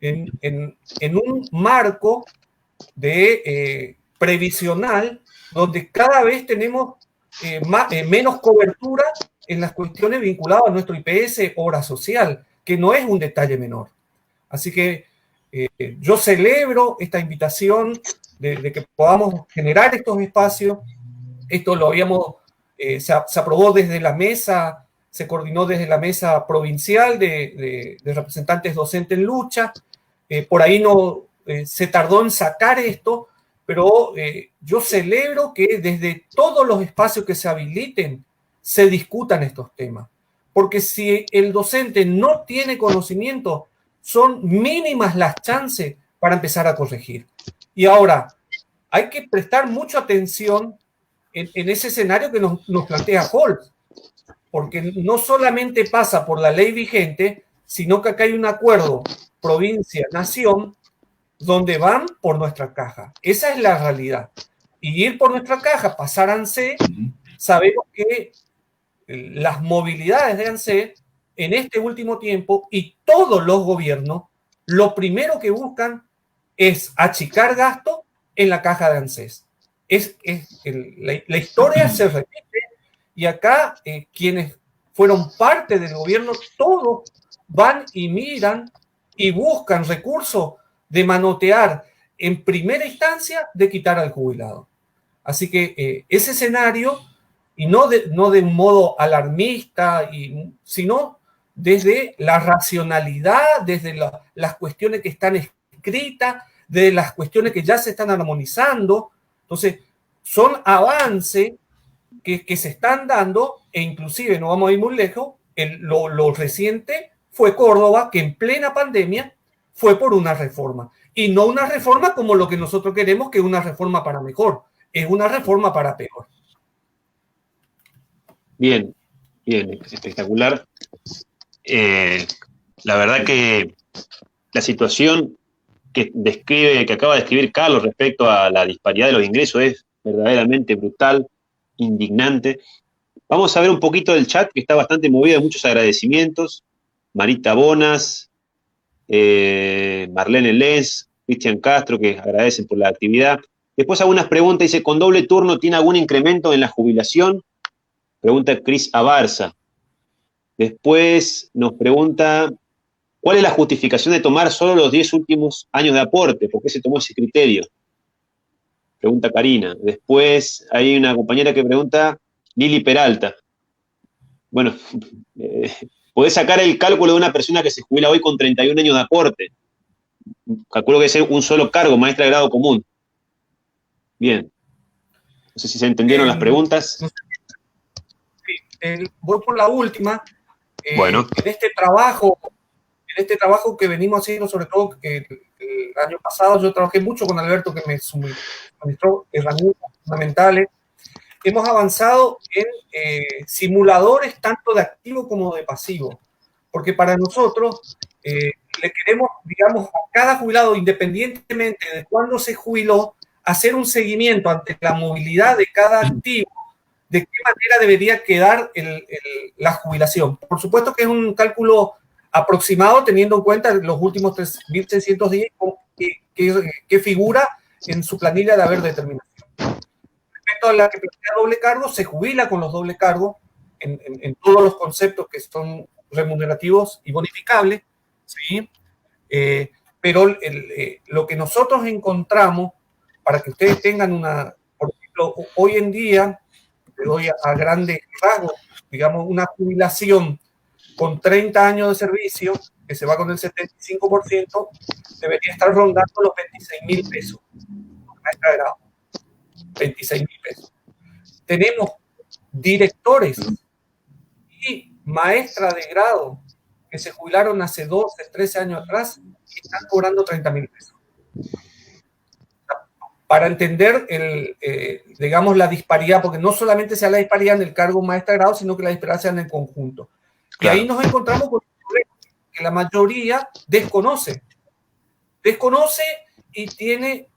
D: En un marco de previsional donde cada vez tenemos menos cobertura en las cuestiones vinculadas a nuestro IPS, obra social, que no es un detalle menor. Así que yo celebro esta invitación de que podamos generar estos espacios. Esto lo habíamos, se aprobó desde la mesa, se coordinó desde la mesa provincial de representantes docentes en lucha. Por ahí se tardó en sacar esto, pero yo celebro que desde todos los espacios que se habiliten se discutan estos temas. Porque si el docente no tiene conocimiento, son mínimas las chances para empezar a corregir. Y ahora, hay que prestar mucha atención en ese escenario que nos plantea Holtz, porque no solamente pasa por la ley vigente, sino que acá hay un acuerdo provincia-nación donde van por nuestra caja. Esa es la realidad. Y ir por nuestra caja, pasar a ANSE, sabemos que las movilidades de ANSE en este último tiempo y todos los gobiernos, lo primero que buscan es achicar gasto en la caja de ANSES. La historia se repite y acá quienes fueron parte del gobierno, todos van y miran y buscan recursos de manotear en primera instancia de quitar al jubilado. Así que ese escenario, y no de un modo alarmista, sino desde la racionalidad, desde las cuestiones que están escritas, de las cuestiones que ya se están armonizando. Entonces, son avances que se están dando, e inclusive, no vamos a ir muy lejos, lo reciente fue Córdoba, que en plena pandemia fue por una reforma. Y no una reforma como lo que nosotros queremos, que es una reforma para mejor, es una reforma para peor.
A: Bien, bien, espectacular. La verdad que la situación que acaba de describir Carlos respecto a la disparidad de los ingresos es verdaderamente brutal, indignante. Vamos a ver un poquito del chat, que está bastante movido, muchos agradecimientos. Marita Bonas, Marlene Les, Cristian Castro, que agradecen por la actividad. Después algunas preguntas, dice, ¿con doble turno tiene algún incremento en la jubilación? Pregunta Cris Abarza. Después nos pregunta, ¿cuál es la justificación de tomar solo los 10 últimos años de aporte? ¿Por qué se tomó ese criterio? Pregunta Karina. Después hay una compañera que pregunta, Lili Peralta. Bueno, podés sacar el cálculo de una persona que se jubila hoy con 31 años de aporte. Calculo que es un solo cargo, maestra de grado común. Bien. No sé si se entendieron las preguntas.
D: Voy por la última.
A: Bueno.
D: En este trabajo que venimos haciendo, sobre todo que el año pasado yo trabajé mucho con Alberto, que me suministró herramientas fundamentales. Hemos avanzado en simuladores tanto de activo como de pasivo, porque para nosotros le queremos, digamos, a cada jubilado, independientemente de cuándo se jubiló, hacer un seguimiento ante la movilidad de cada activo, de qué manera debería quedar la jubilación. Por supuesto que es un cálculo aproximado, teniendo en cuenta los últimos 3.600 días que figura en su planilla de haber determinación. Respecto a la que plantea doble cargo, se jubila con los doble cargos en todos los conceptos que son remunerativos y bonificables, ¿sí? Pero lo que nosotros encontramos, para que ustedes tengan por ejemplo, hoy en día, le doy a grandes rasgos, digamos, una jubilación con 30 años de servicio, que se va con el 75%, debería estar rondando los 26.000 pesos. Maestra de grado. 26.000 pesos. Tenemos directores y maestras de grado que se jubilaron hace 12, 13 años atrás y están cobrando 30.000 pesos. Para entender, digamos, la disparidad, porque no solamente sea la disparidad en el cargo maestra de grado, sino que la disparidad sea en el conjunto. Claro. Y ahí nos encontramos con un problema que la mayoría desconoce y tiene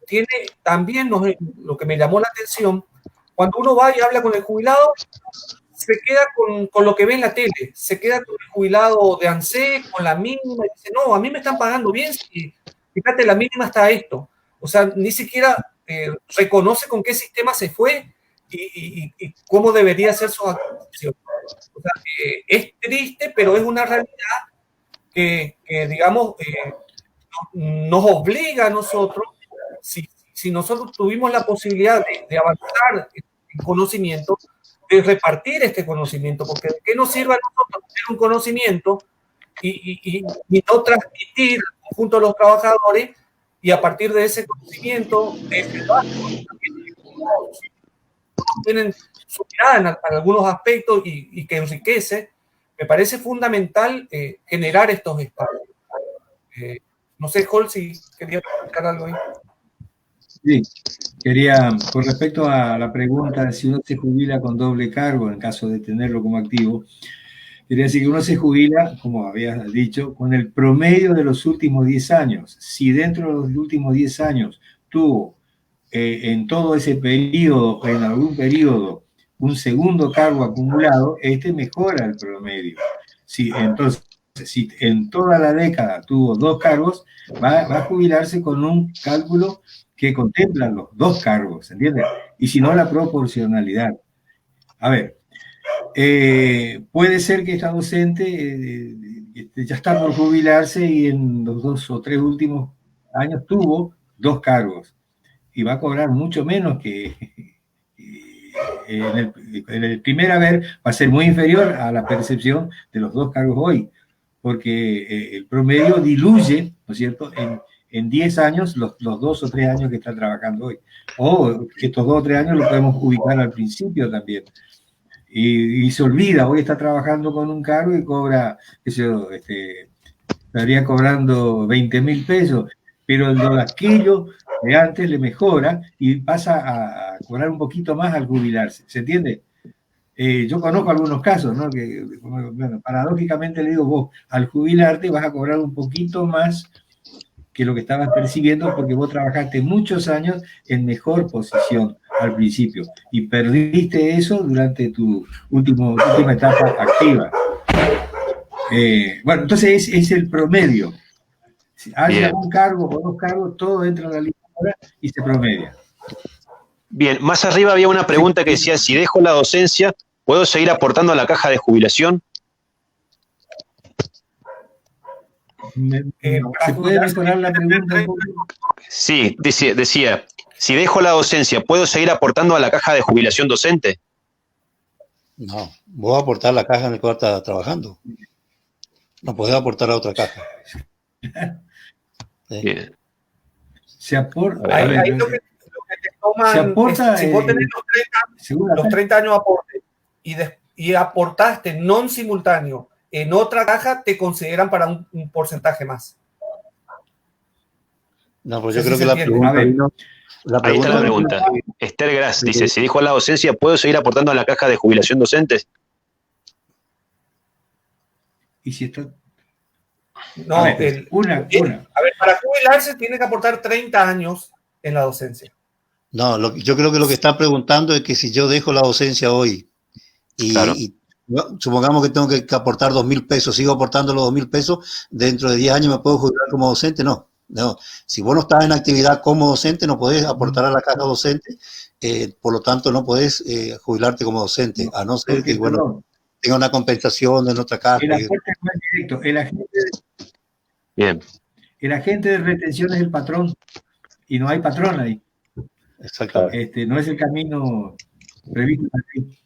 D: también lo que me llamó la atención, cuando uno va y habla con el jubilado, se queda con lo que ve en la tele, se queda con el jubilado de ANSES, con la mínima, y dice, no, a mí me están pagando bien, y fíjate, la mínima está esto. O sea, ni siquiera reconoce con qué sistema se fue y cómo debería ser su actuación. O sea, es triste, pero es una realidad que digamos, nos obliga a nosotros, si nosotros tuvimos la posibilidad de avanzar en conocimiento, de repartir este conocimiento, porque ¿de qué nos sirve a nosotros tener un conocimiento y no transmitir junto a los trabajadores, y a partir de ese conocimiento, de ese básico, tienen su mirada en algunos aspectos y que enriquece? Me parece fundamental generar estos espacios. No sé, Jol, si quería comentar algo ahí.
C: Sí, quería, con respecto a la pregunta de si uno se jubila con doble cargo en caso de tenerlo como activo, quería decir que uno se jubila, como habías dicho, con el promedio de los últimos 10 años. Si dentro de los últimos 10 años tuvo en todo ese periodo, en algún periodo, un segundo cargo acumulado, mejora el promedio. Entonces, si en toda la década tuvo 2 cargos, va a jubilarse con un cálculo que contempla los 2 cargos, ¿entiendes? Y si no, la proporcionalidad. A ver, puede ser que esta docente ya está por jubilarse y en los 2 o 3 últimos años tuvo 2 cargos y va a cobrar mucho menos que en el primer haber, va a ser muy inferior a la percepción de los 2 cargos hoy, porque el promedio diluye, ¿no es cierto?, en 10 años los 2 o 3 años que está trabajando hoy. O estos 2 o 3 años lo podemos ubicar al principio también. Y se olvida, hoy está trabajando con un cargo y cobra, qué sé yo, estaría cobrando 20.000 pesos, pero aquello de antes le mejora y pasa a cobrar un poquito más al jubilarse, ¿se entiende? Yo conozco algunos casos, ¿no? Que, bueno, paradójicamente le digo, vos al jubilarte vas a cobrar un poquito más que lo que estabas percibiendo porque vos trabajaste muchos años en mejor posición al principio y perdiste eso durante tu última etapa activa. Bueno, entonces es el promedio. Si hay un cargo o 2 cargos, todo entra en la lista y se promedia.
A: Bien, más arriba había una pregunta que decía, si dejo la docencia, ¿puedo seguir aportando a la caja de jubilación?
C: ¿Se puede mejorar la pregunta un poco?
A: Sí, decía, si dejo la docencia, ¿puedo seguir aportando a la caja de jubilación docente?
B: No, vos vas a aportar la caja en la cual estás trabajando. No podés aportar a otra caja. ¿Sí?
A: Bien.
C: Se aporta.
D: Ahí lo que te toman,
C: se aporta.
D: Si vos tenés los 30 años de aporte y aportaste non simultáneo en otra caja, te consideran para un porcentaje más.
B: No, pues yo creo que la pregunta vino.
A: Ahí está la pregunta. Esther Gras dice, si dejo la docencia, ¿puedo seguir aportando a la caja de jubilación docentes?
C: ¿Y si está?
D: No,
C: a ver, una.
D: A ver, para jubilarse tiene que aportar 30 años en la docencia.
B: No, yo creo que lo que está preguntando es que si yo dejo la docencia hoy y supongamos que tengo que aportar 2.000 pesos, sigo aportando los 2.000 pesos, dentro de 10 años me puedo jubilar como docente. No, si vos no estás en actividad como docente, no podés aportar a la caja docente, por lo tanto no podés jubilarte como docente, a no ser que, bueno, tenga una compensación en otra caja.
C: El aporte no es directo, el agente de retención es el patrón, y no hay patrón ahí.
B: Exactamente.
C: No es el camino previsto aquí.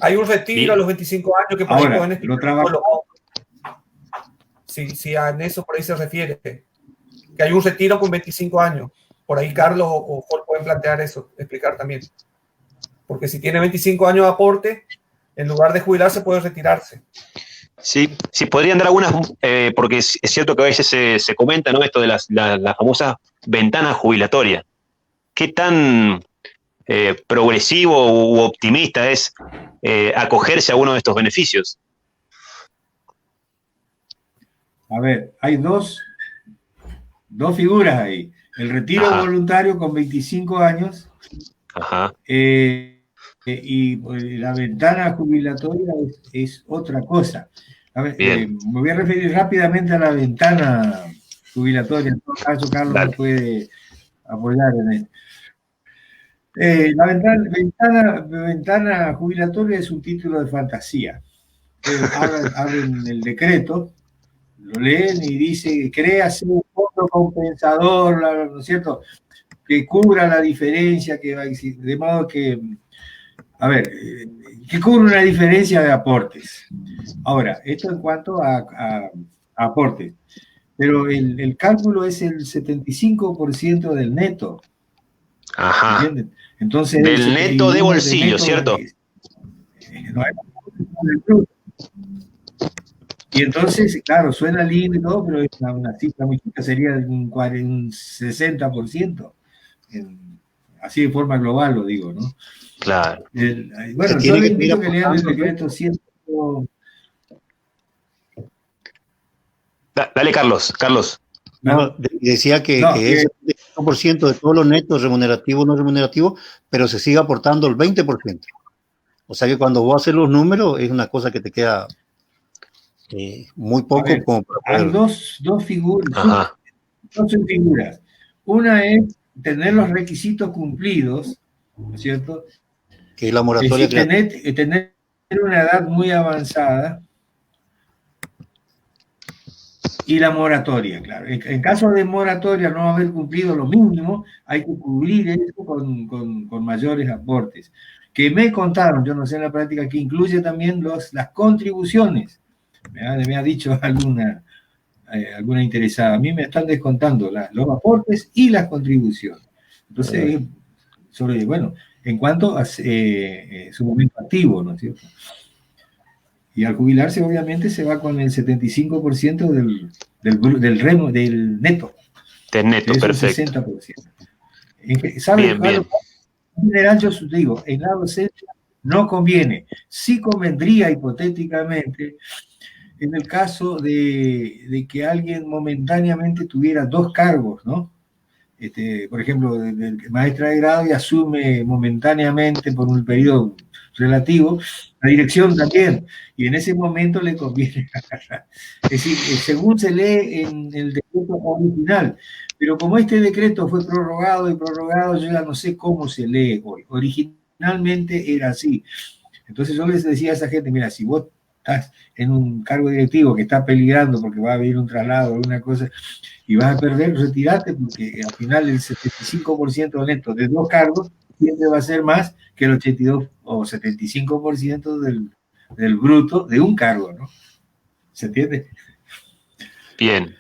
D: Hay un retiro a los 25 años que por ahí pueden explicar. Si a eso por ahí se refiere. Que hay un retiro con 25 años. Por ahí Carlos o Jorge pueden plantear eso, explicar también. Porque si tiene 25 años de aporte, en lugar de jubilarse puede retirarse.
A: Sí, podrían dar algunas, porque es cierto que a veces se comenta, ¿no?, esto de la famosa ventana jubilatoria. ¿Qué tan progresivo u optimista es acogerse a uno de estos beneficios?
C: A ver, hay dos figuras ahí. El retiro voluntario con 25 años.
A: Ajá.
C: Y la ventana jubilatoria es otra cosa. A ver, me voy a referir rápidamente a la ventana jubilatoria. En todo caso, Carlos me puede apoyar en esto. La ventana jubilatoria es un título de fantasía. Abren el decreto, lo leen y dice, créase un fondo compensador, ¿no es cierto?, que cubra la diferencia que va a existir, de modo que, a ver, que cubra una diferencia de aportes. Ahora, esto en cuanto a aportes, pero el cálculo es el 75% del neto.
A: Ajá.
C: ¿Entienden? Entonces,
A: del neto de bolsillo, ¿cierto?
C: No hay y entonces, claro, suena lindo y todo, pero es una cifra muy chica, sería un 60%. Así de forma global lo digo, ¿no?
A: Claro.
C: Bueno, yo le invito a que lean el decreto 100.
A: Dale, Carlos.
B: No, decía que es el 5% de todos los netos remunerativos, no remunerativos, pero se sigue aportando el 20%. O sea que cuando vos haces los números es una cosa que te queda muy poco.
C: Ver,
B: como para
C: hay dos figuras. Dos figuras. Una es tener los requisitos cumplidos, ¿no es cierto?
B: Que es la moratoria.
C: Es decir, tener una edad muy avanzada. Y la moratoria, claro. En caso de moratoria no haber cumplido lo mínimo, hay que cubrir eso con mayores aportes. Que me contaron, yo no sé en la práctica, que incluye también las contribuciones. Me ha dicho alguna interesada. A mí me están descontando los aportes y las contribuciones. Entonces, bueno, en cuanto a su momento activo, ¿no es cierto? Y al jubilarse, obviamente, se va con el 75% del neto.
A: Del neto, perfecto.
C: 60%. ¿Sabes?
A: Bien.
C: En general, yo digo, en la docencia no conviene. Sí convendría, hipotéticamente, en el caso de que alguien momentáneamente tuviera 2 cargos, ¿no? Por ejemplo, maestra de grado y asume momentáneamente por un periodo relativo la dirección también, y en ese momento le conviene agarrar. Es decir, según se lee en el decreto original, pero como este decreto fue prorrogado, yo ya no sé cómo se lee hoy. Originalmente era así. Entonces yo les decía a esa gente, mira, si vos estás en un cargo directivo que está peligrando porque va a haber un traslado o alguna cosa y vas a perder, retirate, porque al final el 75% neto de 2 cargos siempre va a ser más que el 82 o 75% del bruto de un cargo, ¿no? ¿Se entiende?
A: Bien.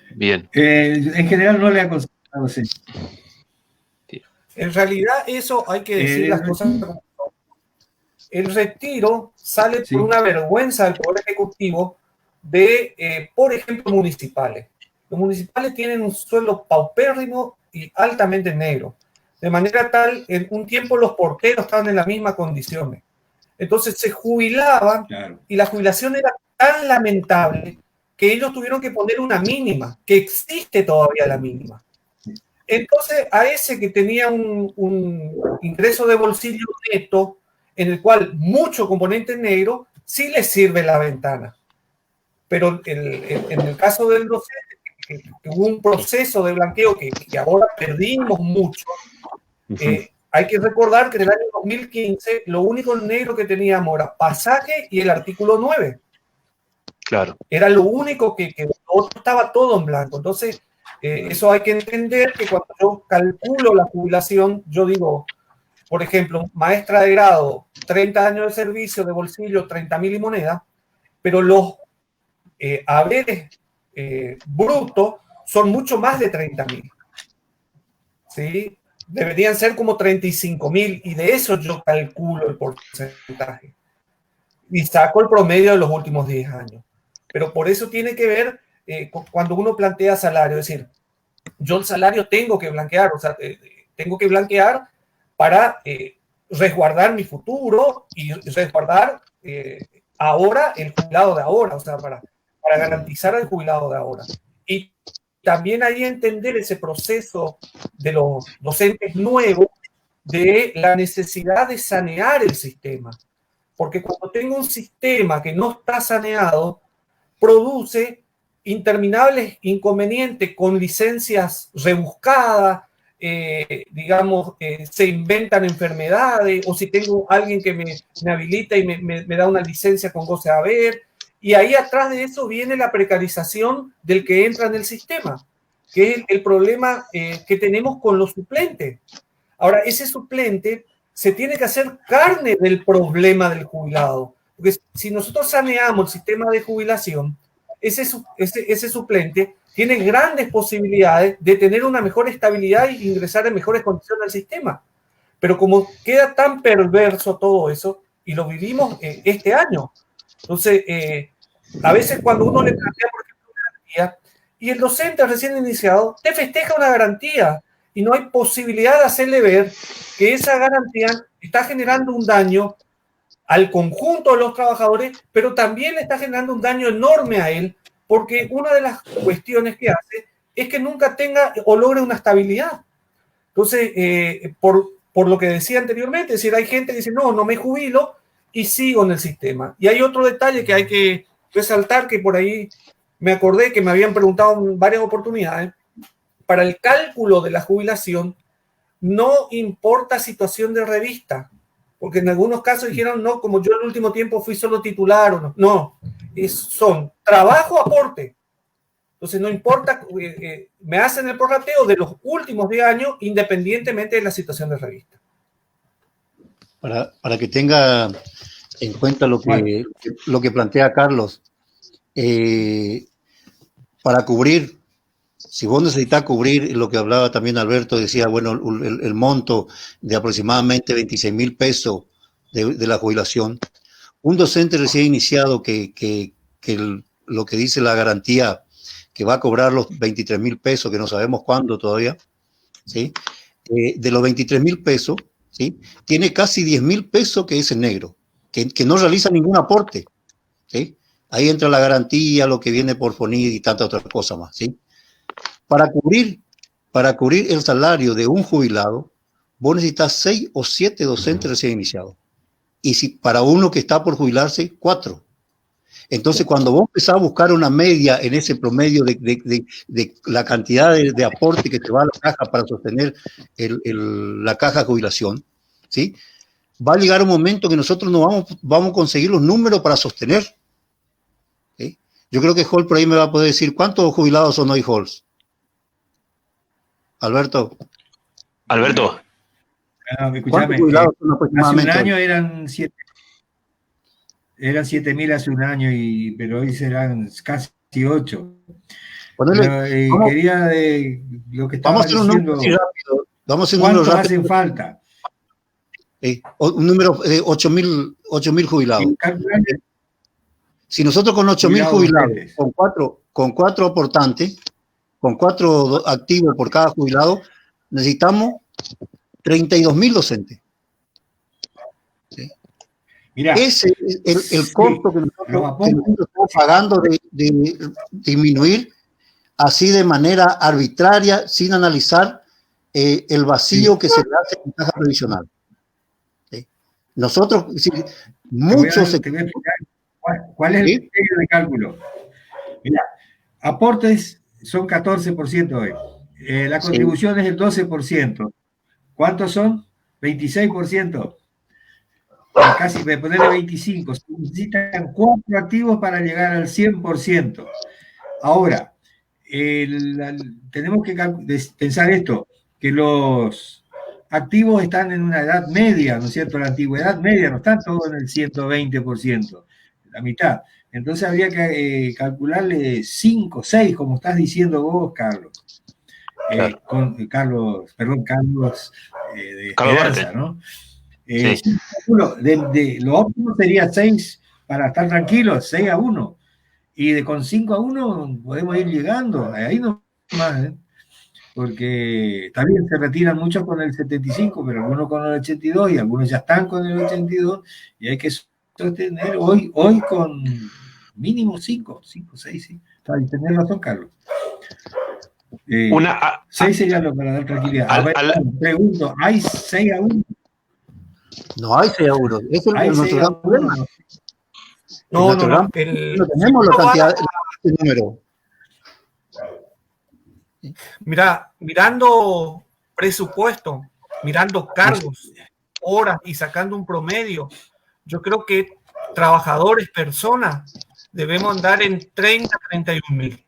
C: En general no le aconsejo a la docencia.
D: En realidad eso hay que decir las cosas como son. El retiro sale por una vergüenza del Poder Ejecutivo de, por ejemplo, municipales. Los municipales tienen un sueldo paupérrimo y altamente negro. De manera tal, en un tiempo los porteros estaban en las mismas condiciones. Entonces se jubilaban, claro, y la jubilación era tan lamentable que ellos tuvieron que poner una mínima, que existe todavía la mínima. Entonces a ese que tenía un ingreso de bolsillo neto, en el cual mucho componente negro, sí le sirve la ventana. Pero en el caso del docente, que hubo un proceso de blanqueo que ahora perdimos mucho, hay que recordar que en el año 2015 lo único negro que teníamos era pasaje y el artículo 9.
A: Claro.
D: Era lo único que estaba todo en blanco. Entonces, eso hay que entender, que cuando yo calculo la jubilación, yo digo, por ejemplo, maestra de grado, 30 años de servicio, de bolsillo, 30.000 y moneda, pero los haberes brutos son mucho más de 30.000. ¿Sí? Deberían ser como 35.000, y de eso yo calculo el porcentaje. Y saco el promedio de los últimos 10 años. Pero por eso tiene que ver cuando uno plantea salario, es decir, yo el salario tengo que blanquear, o sea, tengo que blanquear para resguardar mi futuro y resguardar ahora el jubilado de ahora, o sea, para garantizar al jubilado de ahora. Y también hay que entender ese proceso de los docentes nuevos, de la necesidad de sanear el sistema. Porque cuando tengo un sistema que no está saneado, produce interminables inconvenientes con licencias rebuscadas, digamos, se inventan enfermedades, o si tengo alguien que me habilita y me da una licencia con goce de haber, y ahí atrás de eso viene la precarización del que entra en el sistema, que es el problema que tenemos con los suplentes. Ahora, ese suplente se tiene que hacer carne del problema del jubilado, porque si nosotros saneamos el sistema de jubilación, ese suplente tiene grandes posibilidades de tener una mejor estabilidad e ingresar en mejores condiciones al sistema. Pero como queda tan perverso todo eso, y lo vivimos este año, entonces a veces cuando uno le plantea, por ejemplo, una garantía, y el docente recién iniciado te festeja una garantía, y no hay posibilidad de hacerle ver que esa garantía está generando un daño al conjunto de los trabajadores, pero también le está generando un daño enorme a él, porque una de las cuestiones que hace es que nunca tenga o logre una estabilidad. Entonces, por lo que decía anteriormente, es decir, hay gente que dice, no me jubilo y sigo en el sistema. Y hay otro detalle que hay que resaltar, que por ahí me acordé que me habían preguntado en varias oportunidades. Para el cálculo de la jubilación, no importa situación de revista, porque en algunos casos dijeron, no, como yo en el último tiempo fui solo titular o no. No, son trabajo, aporte. Entonces no importa, me hacen el prorrateo de los últimos 10 años independientemente de la situación de revista.
B: Para que tenga en cuenta lo que plantea Carlos, para cubrir, si vos necesitas cubrir lo que hablaba también Alberto, decía, bueno, el monto de aproximadamente 26.000 pesos de la jubilación, un docente recién iniciado lo que dice la garantía, que va a cobrar los 23.000 pesos, que no sabemos cuándo todavía, ¿sí? De los 23.000 pesos, ¿sí? Tiene casi 10.000 pesos que es en negro, que no realiza ningún aporte, ¿sí? Ahí entra la garantía, lo que viene por FONID y tantas otras cosas más, ¿sí? Para cubrir el salario de un jubilado, vos necesitas 6 o 7 docentes recién iniciados. Y si para uno que está por jubilarse, 4. Entonces, cuando vos empezás a buscar una media en ese promedio de la cantidad de aporte que te va a la caja para sostener la caja de jubilación, ¿sí? Va a llegar un momento que nosotros no vamos a conseguir los números para sostener. ¿Sí? Yo creo que Hall por ahí me va a poder decir cuántos jubilados son hoy Halls. Alberto.
C: Escuchame, hace un año eran 7. Eran 7.000 hace un año, pero hoy serán casi 8. Quería lo que estaba diciendo.
B: Vamos a hacer un
C: número rápido. ¿Cuántos hacen falta?
B: Un número de 8.000 jubilados. Si nosotros con 8.000 jubilados, con 4 aportantes, con 4 activos por cada jubilado, necesitamos 32.000 docentes. ¿Sí? Mirá, ese es el costo que nosotros estamos pagando de disminuir así de manera arbitraria, sin analizar el vacío que se le hace en caja previsional. ¿Sí? Nosotros, muchos...
C: Te voy a explicar cuál es el criterio de cálculo. Mira, aportes son 14% hoy. La contribución es el 12%. ¿Cuántos son? 26%. Casi me ponerle 25. Se necesitan 4 activos para llegar al 100%. Ahora, tenemos que pensar esto, que los activos están en una edad media, ¿no es cierto? La antigüedad media, no están todos en el 120%, la mitad. Entonces habría que calcularle 5, 6, como estás diciendo vos, Carlos.
A: Claro.
C: Carlos de Esperanza, ¿no? Lo óptimo sería 6 para estar tranquilos, 6-1. Y con 5-1 podemos ir llegando, ahí no más, porque también se retiran muchos con el 75, pero algunos con el 82 y algunos ya están con el 82 y hay que sostener hoy con mínimo 5, 6, sí. Tenés razón, Carlos. 6 sería lo para dar tranquilidad. Pregunto, ¿hay 6-1?
B: No hay 6-1. Eso es nuestro gran problema.
D: No
B: tenemos la cantidad de número.
D: Mira, mirando presupuesto, mirando cargos, horas y sacando un promedio, yo creo que trabajadores, personas, debemos andar en 30-31.000.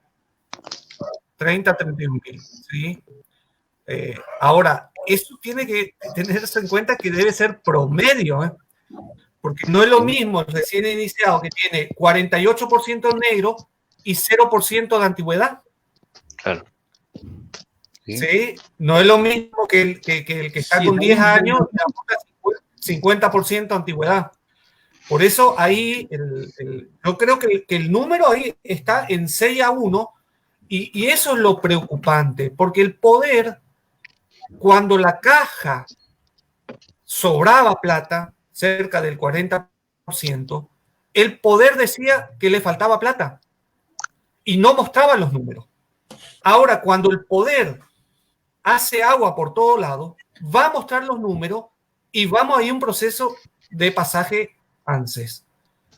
D: 30-31.000, ¿sí? Ahora, eso tiene que tenerse en cuenta que debe ser promedio, porque no es lo mismo el recién iniciado que tiene 48% negro y 0% de antigüedad.
A: Claro.
D: ¿Sí? No es lo mismo que el que está con 10 años y 50% antigüedad. Por eso ahí yo creo que el número ahí está en 6-1 y eso es lo preocupante, porque el poder, cuando la caja sobraba plata, cerca del 40%, el poder decía que le faltaba plata y no mostraba los números. Ahora, cuando el poder hace agua por todo lado, va a mostrar los números y vamos a ir a un proceso de pasaje ANSES.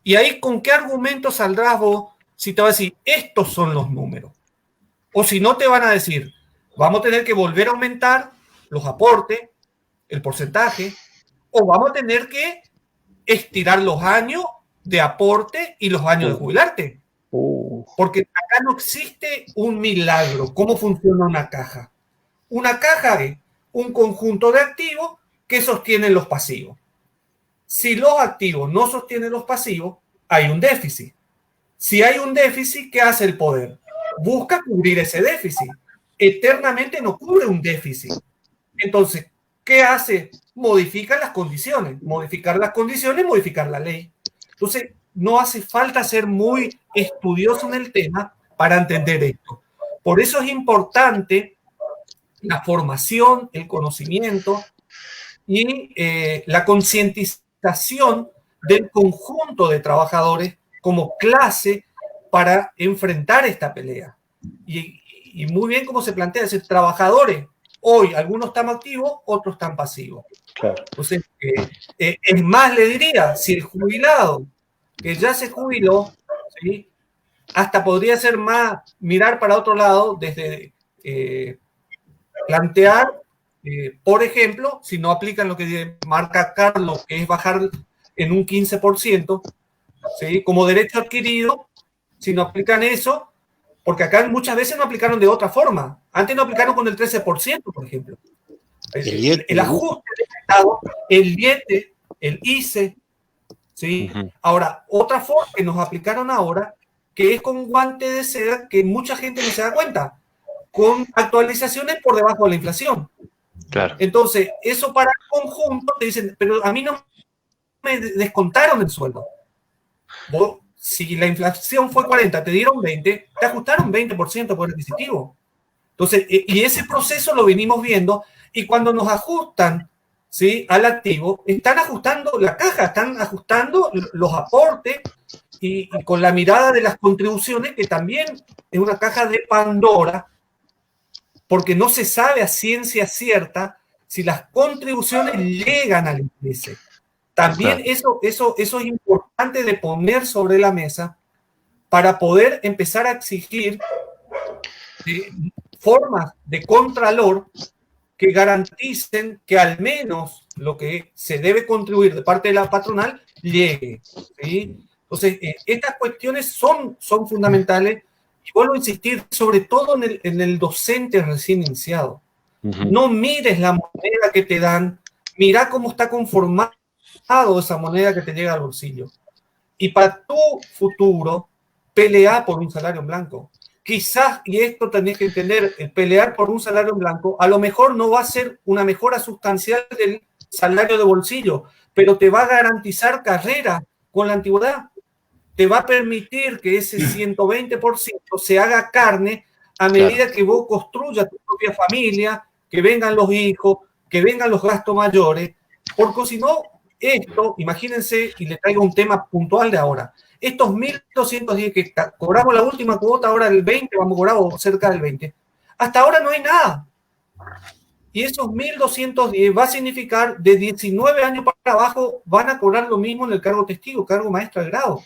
D: Y ahí, ¿con qué argumento saldrás vos si te va a decir, estos son los números? O si no, te van a decir, vamos a tener que volver a aumentar los aportes, el porcentaje, o vamos a tener que estirar los años de aporte y los años de jubilarte. Porque acá no existe un milagro. ¿Cómo funciona una caja? Una caja es un conjunto de activos que sostienen los pasivos. Si los activos no sostienen los pasivos, hay un déficit. Si hay un déficit, ¿qué hace el poder? Busca cubrir ese déficit. Eternamente no cubre un déficit. Entonces, ¿qué hace? Modifica las condiciones. Modificar las condiciones, modificar la ley. Entonces, no hace falta ser muy estudioso en el tema para entender esto. Por eso es importante la formación, el conocimiento y la concientización del conjunto de trabajadores como clase para enfrentar esta pelea. Y muy bien como se plantea, es decir, trabajadores, hoy algunos están activos, otros están pasivos.
A: Claro.
D: Entonces, es más, le diría, si el jubilado que ya se jubiló, ¿sí?, hasta podría ser más mirar para otro lado desde plantear, por ejemplo, si no aplican lo que marca Carlos, que es bajar en un 15%, ¿sí?, como derecho adquirido, si no aplican eso, porque acá muchas veces no aplicaron de otra forma. Antes no aplicaron con el 13%, por ejemplo. El ajuste del Estado, el IETE, el ICE, ¿sí? Uh-huh. Ahora, otra forma que nos aplicaron ahora, que es con guante de seda, que mucha gente no se da cuenta, con actualizaciones por debajo de la inflación.
A: Claro.
D: Entonces, eso para el conjunto te dicen, pero a mí no me descontaron el sueldo. Vos, si la inflación fue 40, te dieron 20, te ajustaron 20% por adquisitivo. Entonces, y ese proceso lo venimos viendo, y cuando nos ajustan, ¿sí?, al activo, están ajustando la caja, están ajustando los aportes, y con la mirada de las contribuciones, que también es una caja de Pandora, porque no se sabe a ciencia cierta si las contribuciones llegan al IPC. También claro. eso es importante de poner sobre la mesa para poder empezar a exigir formas de contralor que garanticen que al menos lo que se debe contribuir de parte de la patronal llegue, ¿sí? Entonces, estas cuestiones son fundamentales, y vuelvo a insistir, sobre todo en el docente recién iniciado. Uh-huh. No mires la moneda que te dan, mira cómo está conformado esa moneda que te llega al bolsillo. Y para tu futuro, pelea por un salario en blanco. Quizás, y esto tenés que entender, el pelear por un salario en blanco, a lo mejor no va a ser una mejora sustancial del salario de bolsillo, pero te va a garantizar carrera con la antigüedad. Te va a permitir que ese 120% se haga carne a medida que vos construyas tu propia familia, que vengan los hijos, que vengan los gastos mayores, porque si no, esto, imagínense, y le traigo un tema puntual de ahora, estos 1.210 que cobramos la última cuota, ahora el 20, vamos a cobrar cerca del 20, hasta ahora no hay nada. Y esos 1.210 va a significar de 19 años para abajo van a cobrar lo mismo en el cargo testigo, cargo maestro de grado.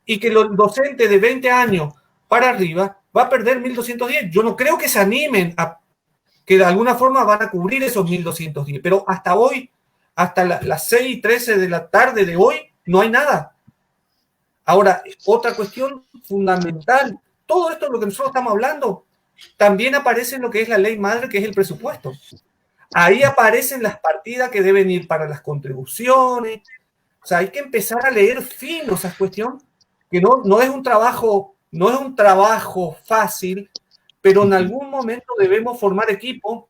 D: Y que los docentes de 20 años para arriba va a perder 1.210. Yo no creo que se animen a que de alguna forma van a cubrir esos 1.210, pero hasta hoy, hasta las 6:13 de la tarde de hoy, no hay nada. Ahora, otra cuestión fundamental, todo esto de lo que nosotros estamos hablando, también aparece en lo que es la ley madre, que es el presupuesto. Ahí aparecen las partidas que deben ir para las contribuciones. O sea, hay que empezar a leer fino esa cuestión, que no es un trabajo fácil, pero en algún momento debemos formar equipo.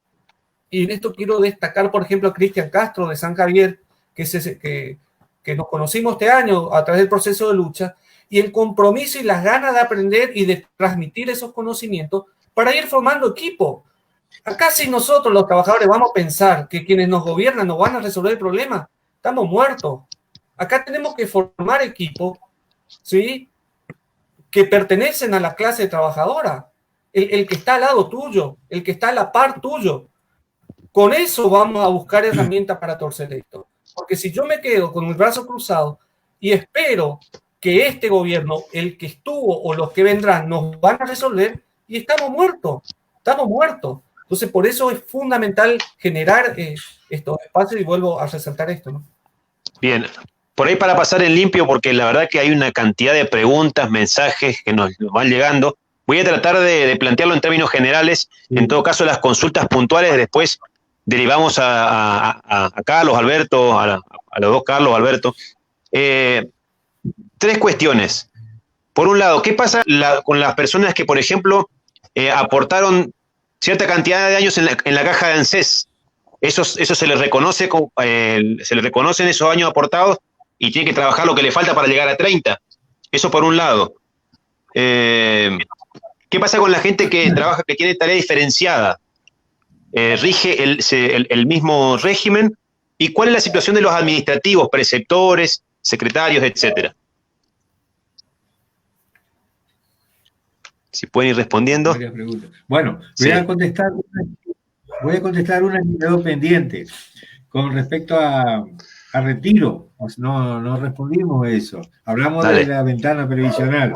D: Y en esto quiero destacar, por ejemplo, a Cristian Castro de San Javier, que nos conocimos este año a través del proceso de lucha, y el compromiso y las ganas de aprender y de transmitir esos conocimientos para ir formando equipo. Acá si nosotros los trabajadores vamos a pensar que quienes nos gobiernan nos van a resolver el problema, estamos muertos. Acá tenemos que formar equipo, ¿sí?, que pertenecen a la clase trabajadora, el que está al lado tuyo, el que está a la par tuyo. Con eso vamos a buscar herramientas para torcer esto. Porque si yo me quedo con el brazo cruzado y espero que este gobierno, el que estuvo o los que vendrán, nos van a resolver, y estamos muertos. Entonces, por eso es fundamental generar estos espacios, y vuelvo a resaltar esto, ¿no?
A: Bien. por ahí para pasar en limpio, porque la verdad que hay una cantidad de preguntas, mensajes que nos van llegando. Voy a tratar de plantearlo en términos generales. En todo caso, las consultas puntuales después derivamos a Carlos, Alberto, a los dos Carlos, Alberto. Tres cuestiones. Por un lado, ¿qué pasa con las personas que, por ejemplo, aportaron cierta cantidad de años en la caja de ANSES? Eso se les reconoce, se les reconocen esos años aportados y tiene que trabajar lo que le falta para llegar a 30. Eso por un lado. ¿Qué pasa con la gente que trabaja, que tiene tarea diferenciada? ¿Rige el mismo régimen? ¿Y cuál es la situación de los administrativos, preceptores, secretarios, etcétera? Si pueden ir respondiendo.
C: Varias preguntas. Bueno, voy a contestar una que quedó pendiente. Con respecto a retiro, no respondimos eso. Hablamos de la ventana previsional.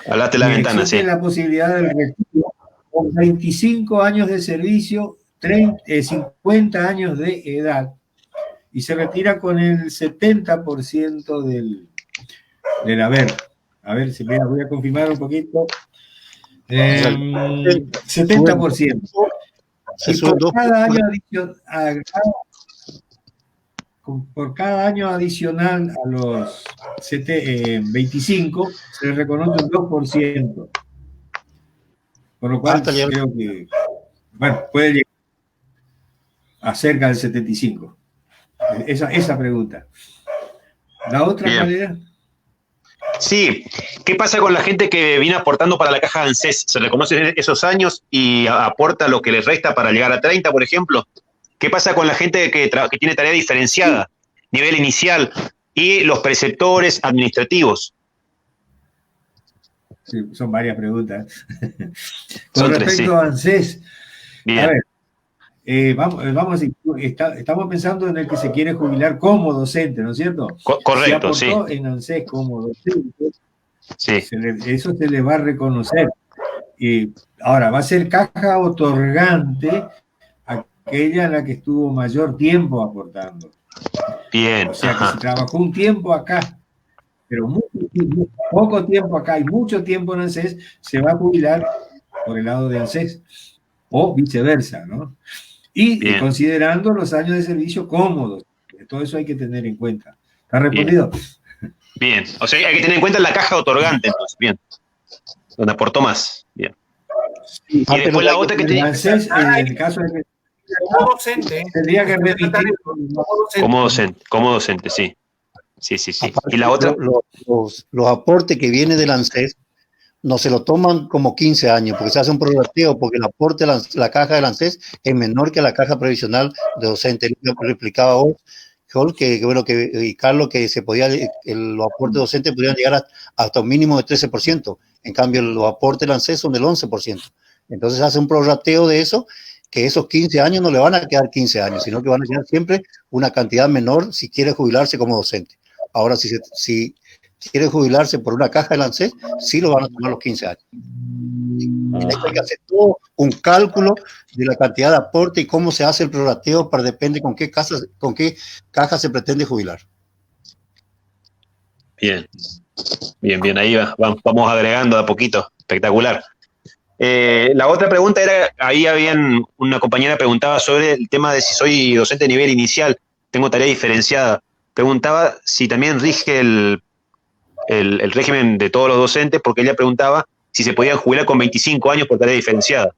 A: Hablaste de la ventana, sí.
C: La posibilidad del retiro con 25 años de servicio, 50 años de edad, y se retira con el 70% del haber. A ver, si voy a confirmar un poquito. 70%. Y por cada año adicional a los 25 se le reconoce un 2%. Por lo cual creo que puede llegar a cerca del 75%. Esa pregunta. ¿La otra manera?
A: Sí. ¿Qué pasa con la gente que viene aportando para la caja de ANSES? ¿Se reconocen esos años y aporta lo que les resta para llegar a 30, por ejemplo? ¿Qué pasa con la gente que tiene tarea diferenciada, nivel inicial, y los preceptores administrativos?
C: Sí, son varias preguntas. Con respecto a ANSES, bien. A ver, vamos a decir, estamos pensando en el que se quiere jubilar como docente, ¿no es cierto?
A: Correcto,
C: si aportó en ANSES como docente,
A: sí.
C: Eso se le va a reconocer. Ahora, va a ser caja otorgante aquella en la que estuvo mayor tiempo aportando.
A: Bien.
C: O sea, que si trabajó un tiempo acá, pero poco tiempo acá y mucho tiempo en ANSES, se va a jubilar por el lado de ANSES, o viceversa, ¿no? Y considerando los años de servicio cómodos. Todo eso hay que tener en cuenta. ¿Está respondido?
A: Bien. O sea, hay que tener en cuenta la caja otorgante, entonces. Bien. Donde aportó más. Bien.
C: Sí,
A: y después la otra que tenía.
C: ANSES, en el caso de que
D: como docente.
C: Tendría que remitir
A: como docente, sí. Sí.
B: Aparte,
A: y la otra.
B: Los aportes que vienen del ANSES no se lo toman como 15 años, porque se hace un prorrateo, porque el aporte de la caja del ANSES es menor que la caja previsional de docente. Lo explicaba hoy, y Carlos, que los aportes docentes podrían llegar hasta un mínimo de 13%. En cambio, los aportes del ANSES son del 11%. Entonces se hace un prorrateo de eso, que esos 15 años no le van a quedar 15 años, sino que van a quedar siempre una cantidad menor si quiere jubilarse como docente. Ahora, si quiere jubilarse por una caja de ANSES, sí lo van a tomar los 15 años. Y hay que hacer todo un cálculo de la cantidad de aporte y cómo se hace el prorrateo, depende con qué caja se pretende jubilar.
A: Bien, ahí vamos agregando de a poquito. Espectacular. La otra pregunta era, ahí una compañera preguntaba sobre el tema de si soy docente de nivel inicial, tengo tarea diferenciada. Preguntaba si también rige el régimen de todos los docentes, porque ella preguntaba si se podían jubilar con 25 años por tarea diferenciada.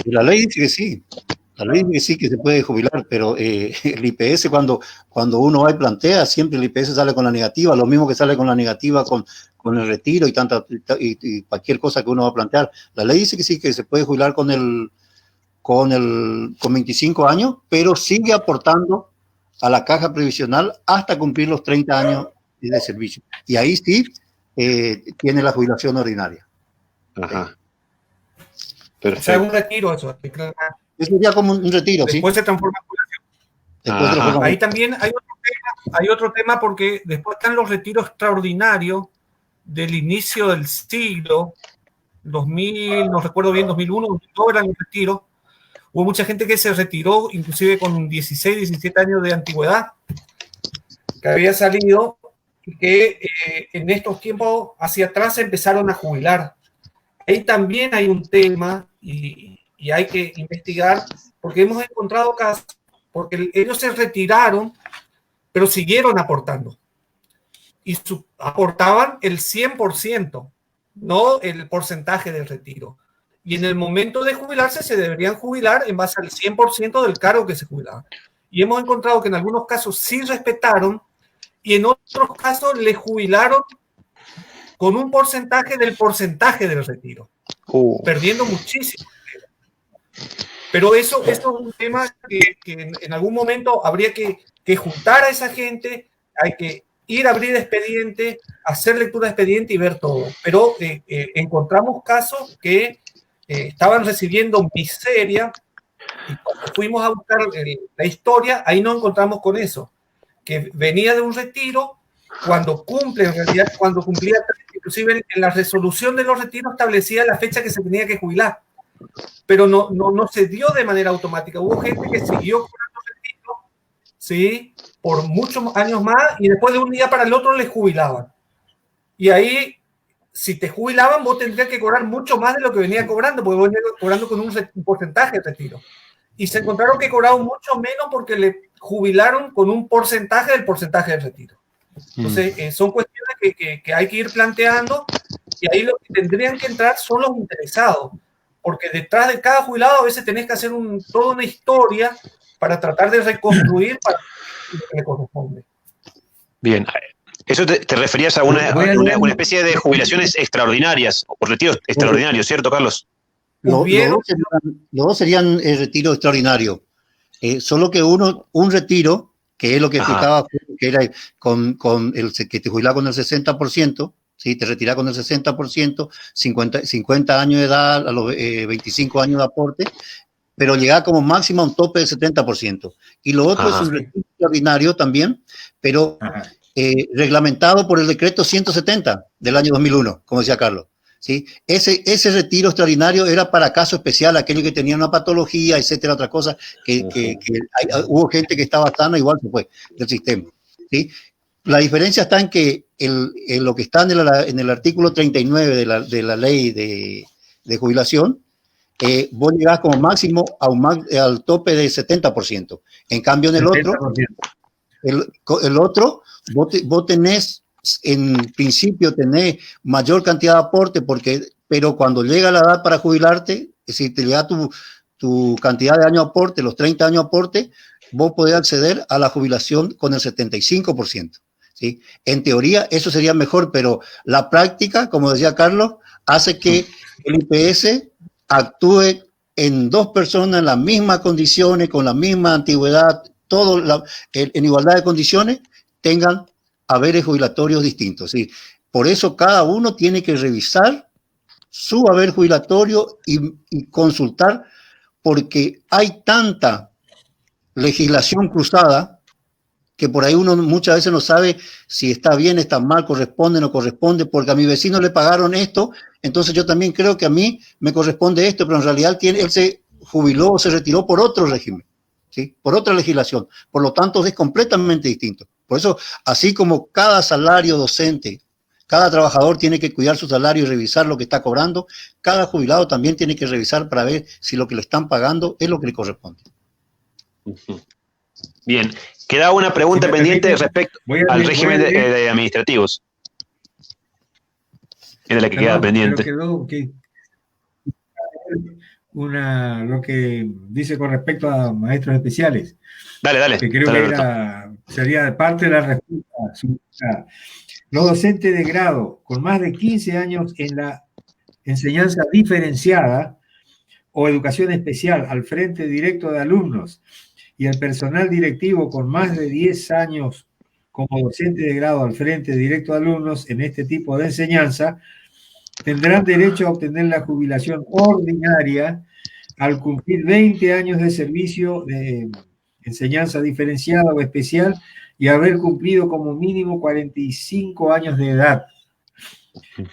B: La ley dice que sí. La ley dice que sí que se puede jubilar, pero el IPS cuando uno va y plantea, siempre el IPS sale con la negativa, lo mismo que sale con la negativa con el retiro y cualquier cosa que uno va a plantear. La ley dice que sí que se puede jubilar con 25 años, pero sigue aportando a la caja previsional hasta cumplir los 30 años de servicio. Y ahí sí tiene la jubilación ordinaria.
A: Ajá.
D: Perfecto. O sea, un retiro, eso.
B: Eso sería como un retiro,
D: después
B: ¿sí?
D: Se transforma en jubilación. Ahí también hay otro tema porque después están los retiros extraordinarios del inicio del siglo, 2000, no recuerdo bien, 2001, 2002 eran los retiros. Hubo mucha gente que se retiró inclusive con 16, 17 años de antigüedad, que había salido y que en estos tiempos hacia atrás se empezaron a jubilar. Ahí también hay un tema y hay que investigar, porque hemos encontrado casos, porque ellos se retiraron, pero siguieron aportando. Y aportaban el 100%, no el porcentaje del retiro. Y en el momento de jubilarse se deberían jubilar en base al 100% del cargo que se jubilaban. Y hemos encontrado que en algunos casos sí respetaron y en otros casos le jubilaron con un porcentaje del retiro, perdiendo muchísimo. Pero eso es un tema que en algún momento habría que juntar a esa gente, hay que ir a abrir expediente, hacer lectura de expediente y ver todo. Pero encontramos casos que estaban recibiendo miseria y cuando fuimos a buscar la historia, ahí nos encontramos con eso, que venía de un retiro, cuando cumplía, inclusive en la resolución de los retiros establecía la fecha que se tenía que jubilar, pero no se dio de manera automática. Hubo gente que siguió cobrando retiro, ¿sí?, por muchos años más y después de un día para el otro les jubilaban. Y ahí, si te jubilaban, vos tendrías que cobrar mucho más de lo que venía cobrando, porque vos venías cobrando con un porcentaje de retiro. Y se encontraron que cobraron mucho menos porque le jubilaron con un porcentaje del retiro. Entonces, son cuestiones que hay que ir planteando y ahí lo que tendrían que entrar son los interesados, porque detrás de cada jubilado a veces tenés que hacer toda una historia para tratar de reconstruir para lo que le corresponde.
A: Bien. Eso te referías a una especie de jubilaciones extraordinarias o retiros extraordinarios, ¿cierto, Carlos?
B: Los dos serían el retiro extraordinario. Solo que un retiro, que es lo que explicaba, que era con el que te jubilaba con el 60%, ¿sí? Te retiraba con el 60%, 50 años de edad, a los 25 años de aporte, pero llegaba como máximo a un tope del 70%. Y lo otro es un retiro extraordinario también, pero reglamentado por el decreto 170 del año 2001, como decía Carlos. ¿Sí? Ese retiro extraordinario era para caso especial, aquellos que tenían una patología, etcétera, otra cosa, hubo gente que estaba sana, igual se fue del sistema. ¿Sí? La diferencia está en que en lo que está en el artículo 39 de la ley de jubilación, vos llegás como máximo al tope del 70%. En cambio, en el otro, vos tenés, en principio tenés mayor cantidad de aporte, pero cuando llega la edad para jubilarte, si te llega tu cantidad de años de aporte, los 30 años de aporte, vos podés acceder a la jubilación con el 75%. ¿Sí? En teoría eso sería mejor, pero la práctica, como decía Carlos, hace que el IPS actúe en dos personas en las mismas condiciones, con la misma antigüedad, en igualdad de condiciones, tengan haberes jubilatorios distintos. ¿Sí? Por eso cada uno tiene que revisar su haber jubilatorio y consultar, porque hay tanta legislación cruzada que por ahí uno muchas veces no sabe si está bien, está mal, corresponde, no corresponde, porque a mi vecino le pagaron esto, entonces yo también creo que a mí me corresponde esto, pero en realidad él se jubiló o se retiró por otro régimen, ¿sí? Por otra legislación. Por lo tanto, es completamente distinto. Por eso, así como cada salario docente, cada trabajador tiene que cuidar su salario y revisar lo que está cobrando, cada jubilado también tiene que revisar para ver si lo que le están pagando es lo que le corresponde.
A: Bien, queda una pregunta pendiente respecto al régimen de administrativos. Es la que queda pendiente.
C: Quedó lo que dice con respecto a maestros especiales.
A: Dale.
C: Que creo que sería parte de la respuesta. Los docentes de grado con más de 15 años en la enseñanza diferenciada o educación especial al frente directo de alumnos y el personal directivo con más de 10 años como docente de grado al frente directo de alumnos en este tipo de enseñanza tendrán derecho a obtener la jubilación ordinaria al cumplir 20 años de servicio de enseñanza diferenciada o especial y haber cumplido como mínimo 45 años de edad.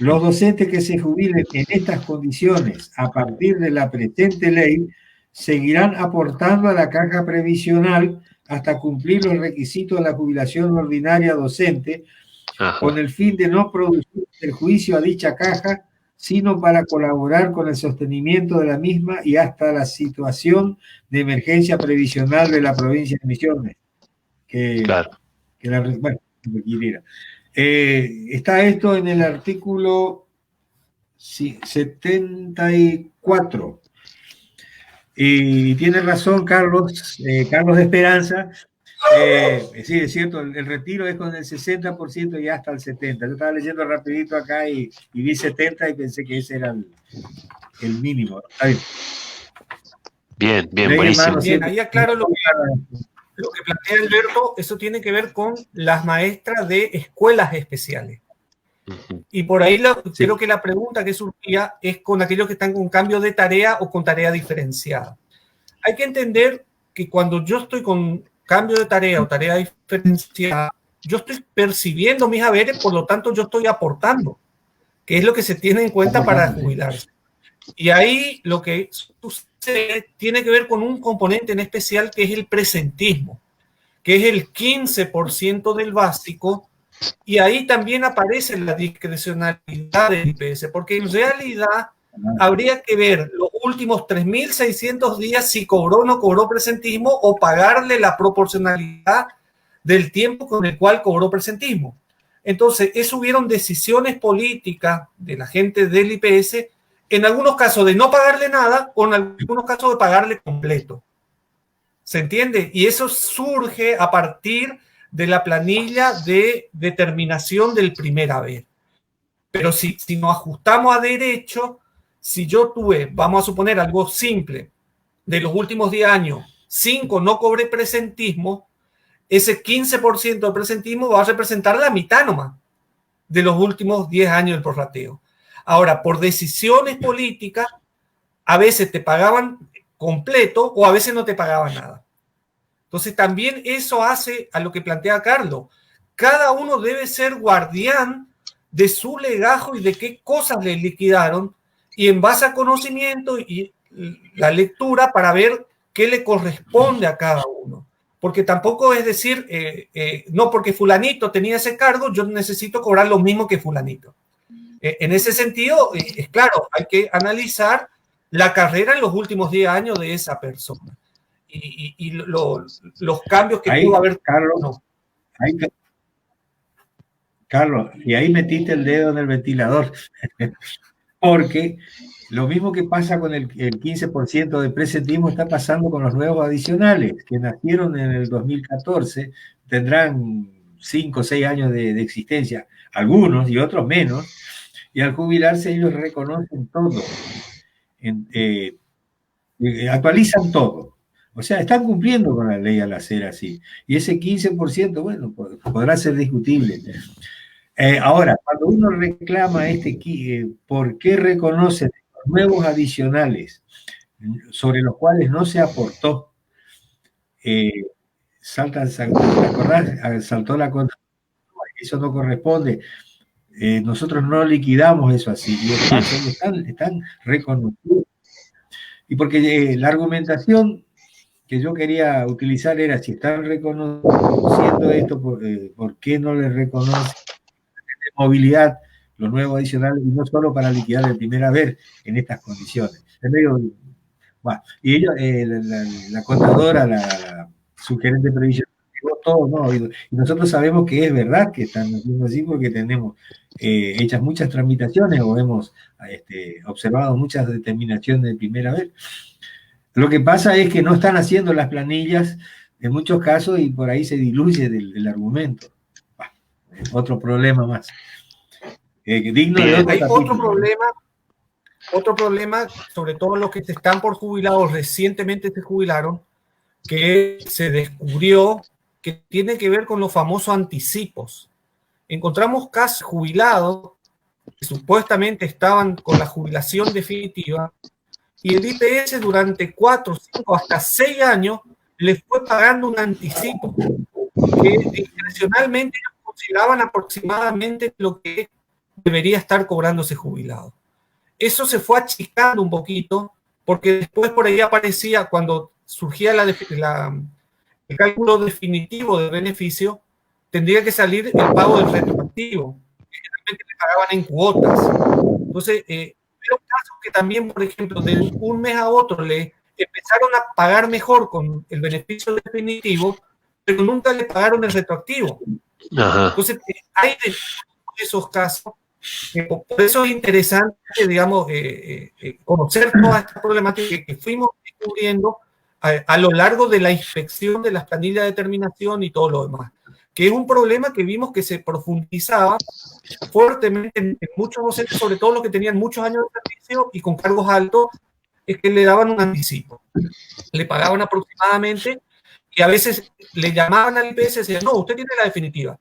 C: Los docentes que se jubilen en estas condiciones a partir de la presente ley seguirán aportando a la caja previsional hasta cumplir los requisitos de la jubilación ordinaria docente,
A: Ajá.
C: con el fin de no producir perjuicio a dicha caja, sino para colaborar con el sostenimiento de la misma y hasta la situación de emergencia previsional de la provincia de Misiones.
A: Claro.
C: Bueno, está esto en el artículo 74. Y tiene razón Carlos de Esperanza. Sí, es cierto, el retiro es con el 60% y hasta el 70%. Yo estaba leyendo rapidito acá y vi 70 y pensé que ese era el mínimo. Está
A: bien. Bien, buenísimo.
D: Bien, ahí aclaro lo que plantea Alberto. Eso tiene que ver con las maestras de escuelas especiales. Y por ahí creo que la pregunta que surgía es con aquellos que están con cambio de tarea o con tarea diferenciada. Hay que entender que cuando yo estoy con cambio de tarea o tarea diferenciada, yo estoy percibiendo mis haberes, por lo tanto yo estoy aportando, que es lo que se tiene en cuenta para jubilarse. Y ahí lo que sucede tiene que ver con un componente en especial que es el presentismo, que es el 15% del básico. Y ahí también aparece la discrecionalidad del IPS, porque en realidad habría que ver los últimos 3.600 días si cobró o no cobró presentismo o pagarle la proporcionalidad del tiempo con el cual cobró presentismo. Entonces, eso hubieron decisiones políticas de la gente del IPS, en algunos casos de no pagarle nada o en algunos casos de pagarle completo. ¿Se entiende? Y eso surge a partir de la planilla de determinación del primer haber. Pero si nos ajustamos a derecho, si yo tuve, vamos a suponer algo simple, de los últimos 10 años, 5 no cobré presentismo, ese 15% de presentismo va a representar la mitad nomás de los últimos 10 años del prorrateo. Ahora, por decisiones políticas, a veces te pagaban completo o a veces no te pagaban nada. Entonces también eso hace a lo que plantea Carlos. Cada uno debe ser guardián de su legajo y de qué cosas le liquidaron y en base a conocimiento y la lectura para ver qué le corresponde a cada uno. Porque tampoco es decir, no porque fulanito tenía ese cargo, yo necesito cobrar lo mismo que fulanito. En ese sentido, es claro, hay que analizar la carrera en los últimos 10 años de esa persona. Y los cambios que
C: ahí,
D: pudo haber.
C: Carlos, y ahí metiste el dedo en el ventilador, porque lo mismo que pasa con el 15% de presentismo está pasando con los nuevos adicionales, que nacieron en el 2014, tendrán 5 o 6 años de existencia, algunos y otros menos, y al jubilarse ellos reconocen todo, actualizan todo. O sea, están cumpliendo con la ley al hacer así. Y ese 15%, bueno, podrá ser discutible. Ahora, cuando uno reclama ¿por qué reconocen los nuevos adicionales sobre los cuales no se aportó? Saltó la contra. Eso no corresponde. Nosotros no liquidamos eso así. Y están reconocidos. Y porque la argumentación que yo quería utilizar era, si están reconociendo esto, ¿por qué no les reconocen de movilidad los nuevos adicionales y no solo para liquidar el primer haber en estas condiciones? Y ellos, la contadora, su gerente de previsión, todo, ¿no? Y nosotros sabemos que es verdad que están haciendo así porque tenemos hechas muchas tramitaciones o hemos observado muchas determinaciones de primer haber. Lo que pasa es que no están haciendo las planillas en muchos casos y por ahí se diluye del argumento. Otro problema más. Digno de otro
D: Hay
C: capítulo.
D: otro problema, sobre todo los que están por jubilados, recientemente se jubilaron, que se descubrió que tiene que ver con los famosos anticipos. Encontramos casos jubilados que supuestamente estaban con la jubilación definitiva y el IPS durante 4, 5, hasta 6 años les fue pagando un anticipo que discrecionalmente consideraban aproximadamente lo que debería estar cobrando ese jubilado. Eso se fue achicando un poquito porque después por ahí aparecía, cuando surgía el cálculo definitivo del beneficio, tendría que salir el pago del retroactivo, que generalmente le pagaban en cuotas. Entonces, pero casos que también, por ejemplo, de un mes a otro le empezaron a pagar mejor con el beneficio definitivo, pero nunca le pagaron el retroactivo.
A: Ajá.
D: Entonces, hay de esos casos. Por eso es interesante, digamos, conocer toda esta problemática que fuimos descubriendo a lo largo de la inspección de las planillas de determinación y todo lo demás, que es un problema que vimos que se profundizaba fuertemente en muchos docentes, sobre todo los que tenían muchos años de servicio y con cargos altos, es que le daban un anticipo. Le pagaban aproximadamente y a veces le llamaban al IPS y decían, no, usted tiene la definitiva.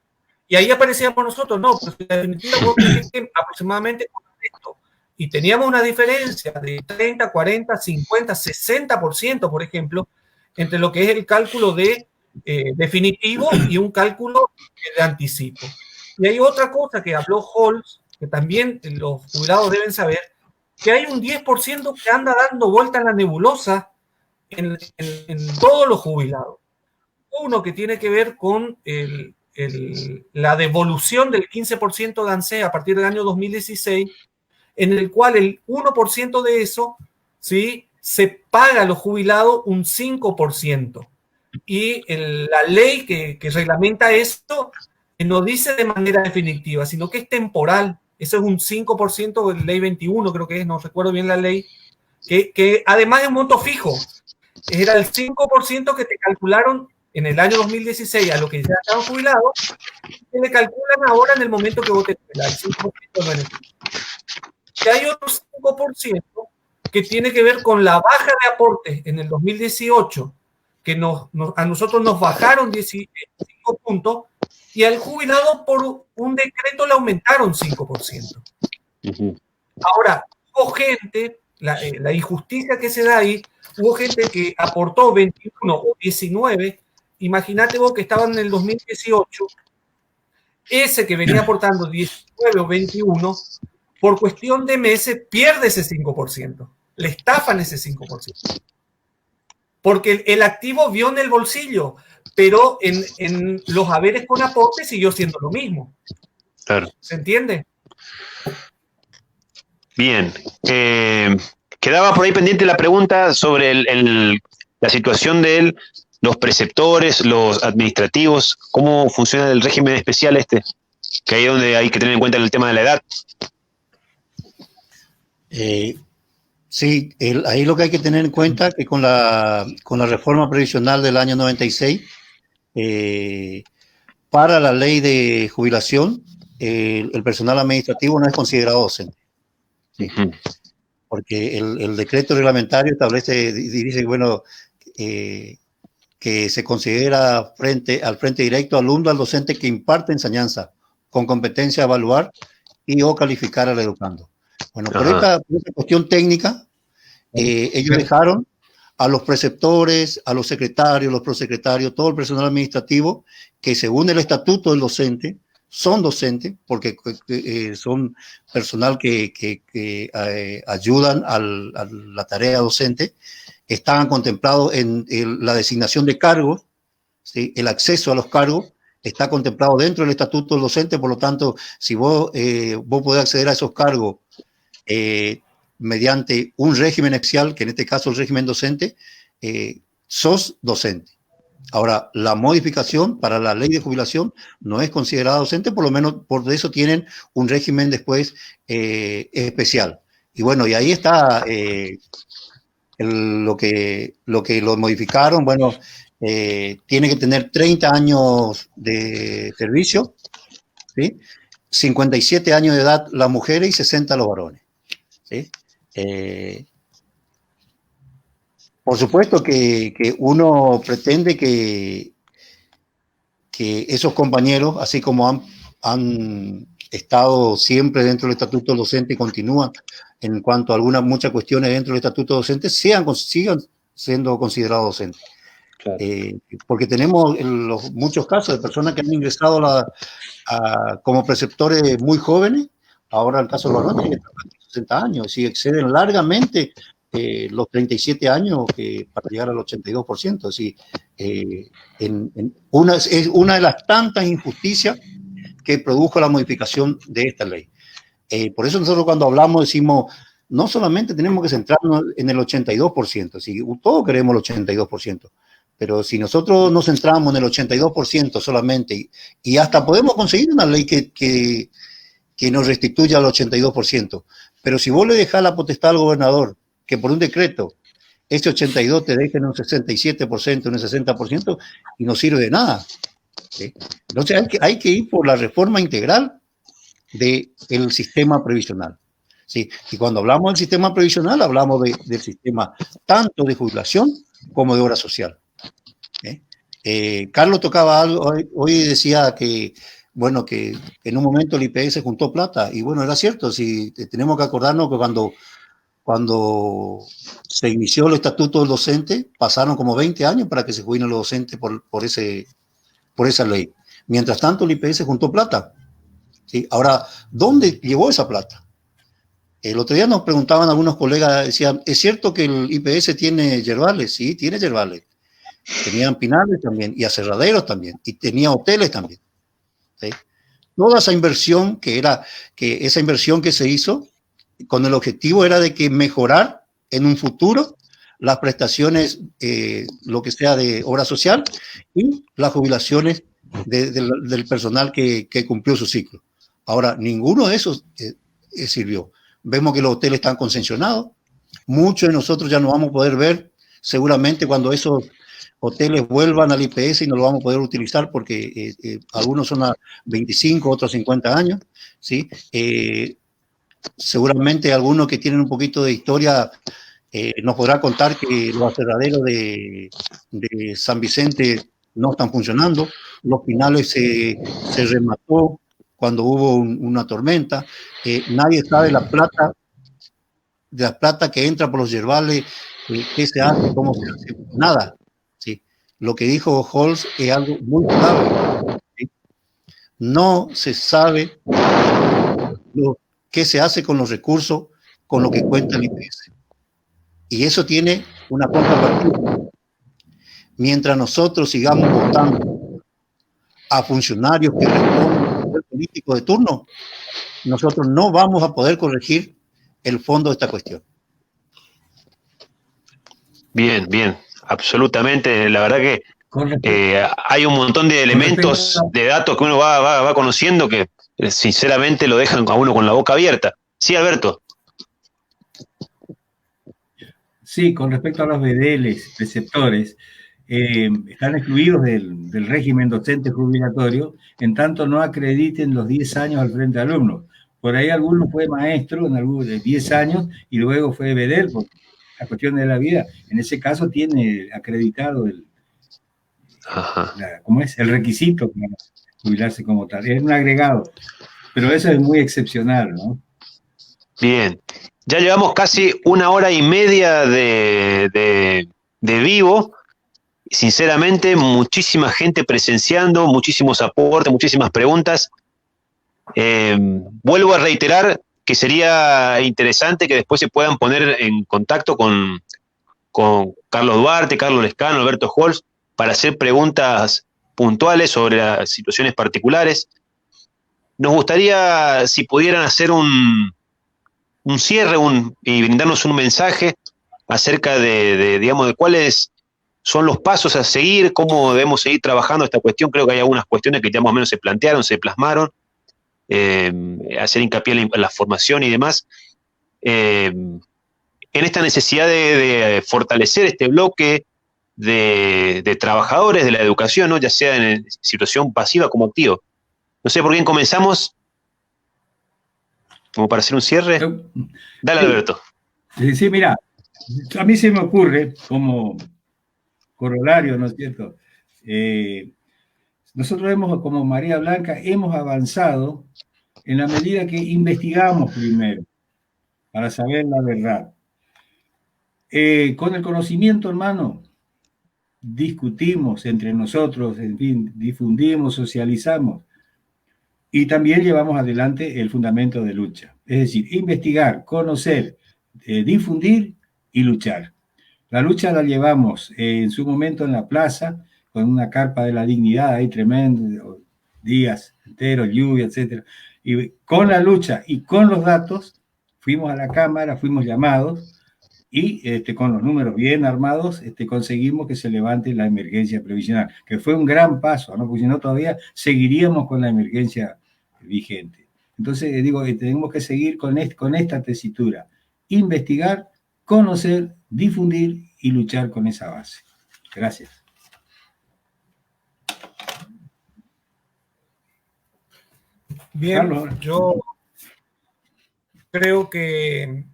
D: Y ahí aparecíamos nosotros, no, pues la definitiva vos tenés que aproximadamente con esto. Y teníamos una diferencia de 30, 40, 50, 60%, por ejemplo, entre lo que es el cálculo de definitivo y un cálculo de anticipo. Y hay otra cosa que habló Holz, que también los jubilados deben saber, que hay un 10% que anda dando vuelta en la nebulosa en todos los jubilados. Uno que tiene que ver con la devolución del 15% de ANSES a partir del año 2016, en el cual el 1% de eso, ¿sí?, se paga a los jubilados un 5%. Y la ley que reglamenta esto no dice de manera definitiva, sino que es temporal. Eso es un 5% de ley 21, creo que es, no recuerdo bien la ley, que además es un monto fijo. Era el 5% que te calcularon en el año 2016 a lo que ya estaban jubilados, que le calculan ahora en el momento que vos te jubilas, el 5% de beneficio. Y hay otro 5% que tiene que ver con la baja de aportes en el 2018, que a nosotros nos bajaron 15 puntos y al jubilado por un decreto le aumentaron 5%. Uh-huh. Ahora, hubo gente, la injusticia que se da ahí, hubo gente que aportó 21 o 19, imagínate vos que estaban en el 2018, ese que venía aportando 19 o 21, por cuestión de meses pierde ese 5%, le estafan ese 5%. Porque el activo vio en el bolsillo, pero en los haberes con aporte siguió siendo lo mismo.
A: Claro.
D: ¿Se entiende?
A: Bien. Quedaba por ahí pendiente la pregunta sobre la situación de los preceptores, los administrativos, cómo funciona el régimen especial que ahí es donde hay que tener en cuenta el tema de la edad.
B: Sí, ahí lo que hay que tener en cuenta es que con la reforma previsional del año 96, para la ley de jubilación, el personal administrativo no es considerado docente. ¿Sí? Uh-huh. Porque el decreto reglamentario dice, bueno, que se considera al frente directo alumno al docente que imparte enseñanza con competencia a evaluar y o calificar al educando. Bueno, por esta cuestión técnica, ellos dejaron a los preceptores, a los secretarios, los prosecretarios, todo el personal administrativo, que según el estatuto del docente, son docentes, porque son personal que ayudan a la tarea docente, estaban contemplados en la designación de cargos, ¿sí? El acceso a los cargos está contemplado dentro del estatuto del docente, por lo tanto, si vos podés acceder a esos cargos mediante un régimen especial, que en este caso el régimen docente, sos docente. Ahora, la modificación para la ley de jubilación no es considerada docente, por lo menos por eso tienen un régimen después especial. Y bueno, y ahí está lo que lo modificaron. Bueno, tiene que tener 30 años de servicio, ¿sí? 57 años de edad las mujeres y 60 los varones, ¿sí? Por supuesto que uno pretende que esos compañeros, así como han estado siempre dentro del estatuto docente y continúan en cuanto a muchas cuestiones dentro del estatuto docente, sigan siendo considerados docentes. Claro. Porque tenemos muchos casos de personas que han ingresado como preceptores muy jóvenes, ahora el caso de los varones tienen 60 años, y exceden largamente los 37 años para llegar al 82%. Es decir, es una de las tantas injusticias que produjo la modificación de esta ley. Por eso nosotros cuando hablamos decimos, no solamente tenemos que centrarnos en el 82%, si todos queremos el 82%, pero si nosotros nos centramos en el 82% solamente y hasta podemos conseguir una ley que nos restituya al 82%, pero si vos le dejás la potestad al gobernador que por un decreto ese 82 te deje en un 67%, en un 60%, y no sirve de nada. ¿Sí? Entonces hay que ir por la reforma integral del sistema previsional. ¿Sí? Y cuando hablamos del sistema previsional, hablamos del sistema tanto de jubilación como de obra social. Carlos tocaba algo, hoy decía que, bueno, que en un momento el IPS juntó plata, y bueno, era cierto, si tenemos que acordarnos que cuando se inició el estatuto del docente, pasaron como 20 años para que se jubilen los docentes por esa ley. Mientras tanto, el IPS juntó plata. ¿Sí? Ahora, ¿dónde llevó esa plata? El otro día nos preguntaban algunos colegas, decían, ¿es cierto que el IPS tiene yerbales? Sí, tiene yerbales. Tenían pinales también, y aserraderos también, y tenía hoteles también. ¿Sí? Toda esa inversión esa inversión que se hizo, con el objetivo era de que mejorar en un futuro las prestaciones, lo que sea de obra social, y las jubilaciones del personal que cumplió su ciclo. Ahora, ninguno de esos sirvió. Vemos que los hoteles están concesionados. Muchos de nosotros ya no vamos a poder ver, seguramente cuando esos hoteles vuelvan al IPS, y no lo vamos a poder utilizar porque algunos son a 25, otros 50 años. ¿Sí? Seguramente algunos que tienen un poquito de historia nos podrá contar que los aserraderos de San Vicente no están funcionando, los pinales se remató cuando hubo una tormenta, nadie sabe la plata que entra por los yerbales, qué se hace, cómo se hace, nada. ¿Sí? Lo que dijo Holz es algo muy clave. ¿Sí? No se sabe qué se hace con los recursos con lo que cuenta el IPS. Y eso tiene una contrapartida. Mientras nosotros sigamos votando a funcionarios que responden al poder político de turno, nosotros no vamos a poder corregir el fondo de esta cuestión.
A: Bien, bien, absolutamente. La verdad que hay un montón de elementos, de datos que uno va conociendo que sinceramente lo dejan a uno con la boca abierta. Sí, Alberto.
C: Sí, con respecto a los bedeles, preceptores, están excluidos del régimen docente jubilatorio, en tanto no acrediten los 10 años al frente de alumnos. Por ahí alguno fue maestro en algunos de 10 años y luego fue bedel, por la cuestión de la vida. En ese caso tiene acreditado ¿cómo es? El requisito para jubilarse como tal. Es un agregado, pero eso es muy excepcional, ¿no?
A: Bien. Ya llevamos casi 1 hora y media de vivo. Sinceramente, muchísima gente presenciando, muchísimos aportes, muchísimas preguntas. Vuelvo a reiterar que sería interesante que después se puedan poner en contacto con Carlos Duarte, Carlos Lescano, Alberto Holz, para hacer preguntas puntuales sobre las situaciones particulares. Nos gustaría, si pudieran hacer un cierre y brindarnos un mensaje acerca digamos, de cuáles son los pasos a seguir, cómo debemos seguir trabajando esta cuestión. Creo que hay algunas cuestiones que ya más o menos se plantearon, se plasmaron, hacer hincapié en la formación y demás, en esta necesidad de fortalecer este bloque de trabajadores de la educación, ¿no? Ya sea en situación pasiva como activa. No sé por quién comenzamos, como para hacer un cierre. Dale, Alberto.
C: Sí, mira, a mí se me ocurre como corolario, ¿no es cierto? Nosotros como María Blanca, hemos avanzado en la medida que investigamos primero para saber la verdad. Con el conocimiento, hermano, discutimos entre nosotros, en fin, difundimos, socializamos y también llevamos adelante el fundamento de lucha. Es decir, investigar, conocer, difundir y luchar. La lucha la llevamos en su momento en la plaza, con una carpa de la dignidad ahí tremendo, días enteros, lluvia, etc. Y con la lucha y con los datos, fuimos a la Cámara, fuimos llamados, y con los números bien armados conseguimos que se levante la emergencia previsional, que fue un gran paso, ¿no? Porque si no todavía seguiríamos con la emergencia vigente. Entonces, digo, tenemos que seguir con esta tesitura, investigar, conocer, difundir y luchar con esa base. Gracias.
D: Bien, Carlos. Yo creo que